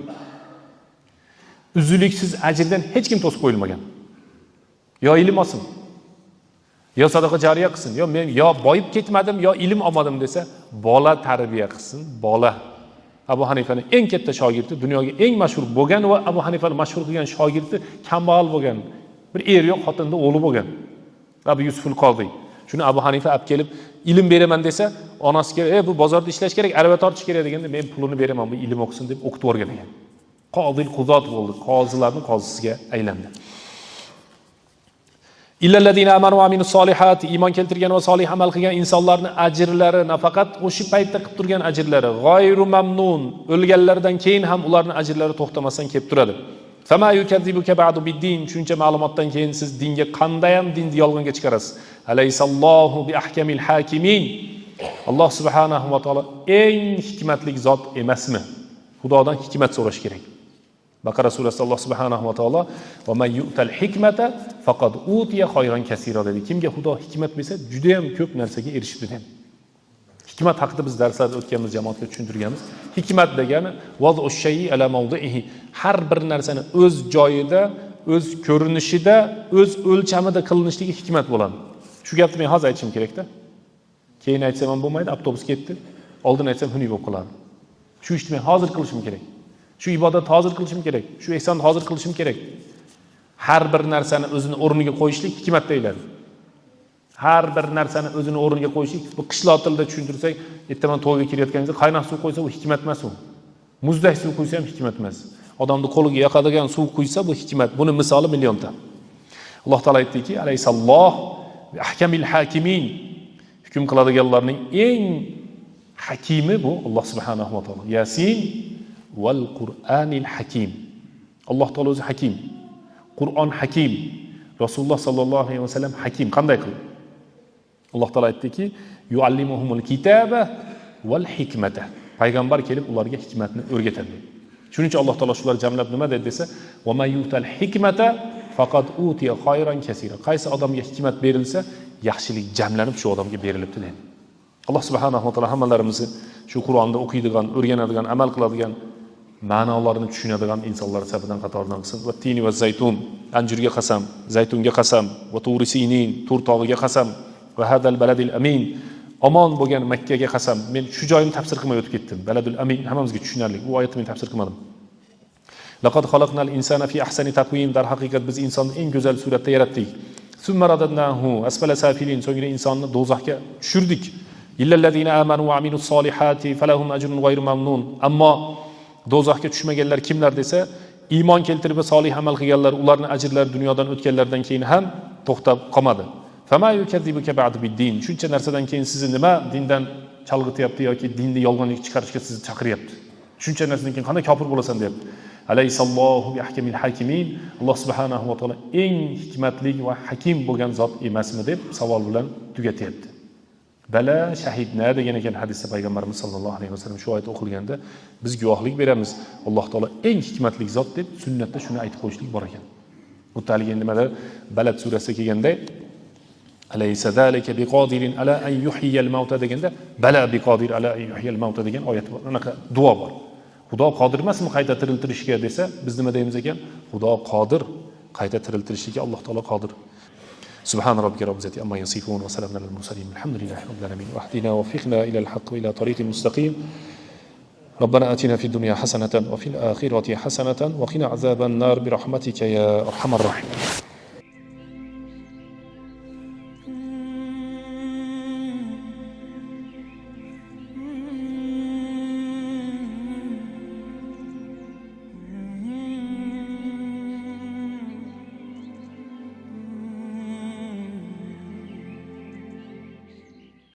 Uziliksiz ajrdan hech kim to'sib qo'yilmagan. Yo ilm olsin, yo sadaqa jariya qilsin, yo men yo boyib ketmadim, yo ilm olmadim desa, bola tarbiya qilsin, bola. Abu Hanifaning eng katta shogirdi, dunyoga eng mashhur bo'lgan va Abu Hanifani mashhur qilgan shogirdi kambag'al bo'lgan. Bir yo'q, xotinda o'g'li bo'lgan. Abu Yusuful Qodiy. Shuni Abu Hanifa olib kelib, ilm beraman desa, onasiga, bu bozorda ishlash kerak, arava tortish kerak deganda, men pulini beraman, bu ilm o'qisin deb o'qitib o'rgan ekan. Qodil qudot bo'ldi, qozilarning qozisiga aylandi. Illallazina amanu va aminus solihati, iymon keltirgan va solih amal qilgan insonlarning ajrlari, nafaqat o'sha paytda qilib turgan ajrlari, g'ayru mamnun, o'lganlardan keyin ham ularning ajrlari to'xtamasdan kelib turadi. Fama yukadzibuka ba'du bid-din, shuncha ma'lumotdan keyin siz dinga qanday ham dinni yolg'onga chiqarasiz. Alayhisallohu bi ahkamil hakimin. Alloh subhanahu va taolo eng hikmatli zot emasmi? Xudodan hikmat so'rash kerak. Baqara surasida Alloh subhanahu va taolo va man yu'tal hikmata faqad utiya khayran kaseera dedi. Kimga Xudo hikmat bersa, juda ham ko'p narsaga erishib dedi. Hikmat haqida biz darslarda o'tganmiz, jamoatga tushuntirganmiz. Hikmat degani wad'u shay'i ala mawdi'ihi, har bir narsani o'z joyida, o'z ko'rinishida, o'z o'lchamida qilinishligi hikmat bo'ladi. Shu gapni men hozir aytishim kerak-da. Keyin aytsam ham bo'lmaydi, avtobus ketdi. Oldin aytsam xunuk bo'lib qoladi. Shu ishni men hozir qilishim kerak. Shu ibodatni hozir qilishim kerak. Shu ehsonni hozir qilishim kerak. Har bir narsani o'zini o'rniga qo'yishlik hikmat deyiladi. Har bir narsani o'zini o'rniga qo'yishlik, bu qishloq tilida tushuntirsak, ertaman to'yga kirayotganingizda qaynoq suv qo'ysa bu hikmat emas u. Muzdak suv qo'ysa ham hikmat emas. Odamni qo'liga yoqadigan suv quysa bu hikmat. Buni misoli millionta. Alloh taolo aytdiki, alayhisalloh va ahkamil hakimin. Hukm qiladiganlarning eng hakimi bu Alloh subhanahu va taolo. Yasin val Qur'anil hakim. Alloh taolo o'zi hakim. Qur'on hakim. Rasululloh sallallohu alayhi vasallam hakim. Qanday qildi? Alloh taolo aytdiki, yuallimuhumul kitaba val hikmata. Payg'ambar kelib ularga hikmatni o'rgatadi. Shuning uchun Alloh taolo shular jamlab nima dedi desa, va may yutal hikmata faqad utiya khayran kaseera. Qaysi odamga hikmat berilsa, yaxshilik jamlanib shu odamga berilibdi dedi. Alloh subhanahu va taolo hammalarimizni shu Qur'onni o'qiydigan, o'rganadigan, amal qiladigan, ma'nolarini tushunadigan insonlar safidan qatoridan qilsin. Va tini va zaytun, anjurga qasam, zaytunga qasam, va turi sinin, tur tog'iga qasam, va hadal baladil amin. Omon bo'lgan Makka ga qasam. Men shu joyini tafsir qilmay o'tib ketdim. Baladul amin hammamizga tushunarli. Bu oyatni men tafsir qilmadim. Laqad xalaqnal insana fi ahsani taqvim. Dar haqiqat biz insonni eng go'zal suratda yaratdik. Summa radadnahu asfala safilin. So'ngra insonni do'zaxga tushirdik. Illallazina amanu va amilus solihati falahum ajrun g'ayru mamnun. Ammo do'zaxga tushmaganlar kimlar desa, iymon keltirib va solih amal qilganlar, ularning ajrlari dunyodan o'tganlardan keyin ham to'xtab qolmadi. Fama yukadzibuka ba'du bid-din. Shuncha narsadan keyin sizni nima dindan chalg'ityapti yoki dinni yolg'onlik chiqarishga sizni chaqiryapti. Shuncha narsadan keyin qanday kofir bo'lasan deyapti. Alayhisallohu bi ahkamil hakimin. Alloh subhanahu va taolo eng hikmatli va hakim bo'lgan zot emasmi deb savol bilan tugatyapti. Bala shahidna degan ekan hadisda payg'ambarimiz sollallohu alayhi vasallam shu oyat o'qilganda biz guvohlik beramiz. Alloh taolo eng hikmatli zot deb sunnatda shuni aytib qo'yishlik bor ekan. Bu taliga nimada Balad surasida kelganda alaysa zalika biqodirin ala an yuhyiyal mauta deganda bala biqodir ala an yuhyiyal mauta degan oyat bor. Unaqa duo bor. Xudo qodir emasmi qayta tiriltirishga desa, biz nima deymiz ekan? Xudo qodir, qayta tiriltirishga Alloh taolo qodir. Subhan robbika robbil izzati amma yasifun va salamun alal mursalin. Alhamdulillahi robbil alamin. Wahdina wa fiqna ila al-haqq wa ila tariqil mustaqim. ربنا آتنا في الدنيا حسنة وفي الآخرة حسنة وقنا عذاب النار برحمتك يا أرحم الراحمين.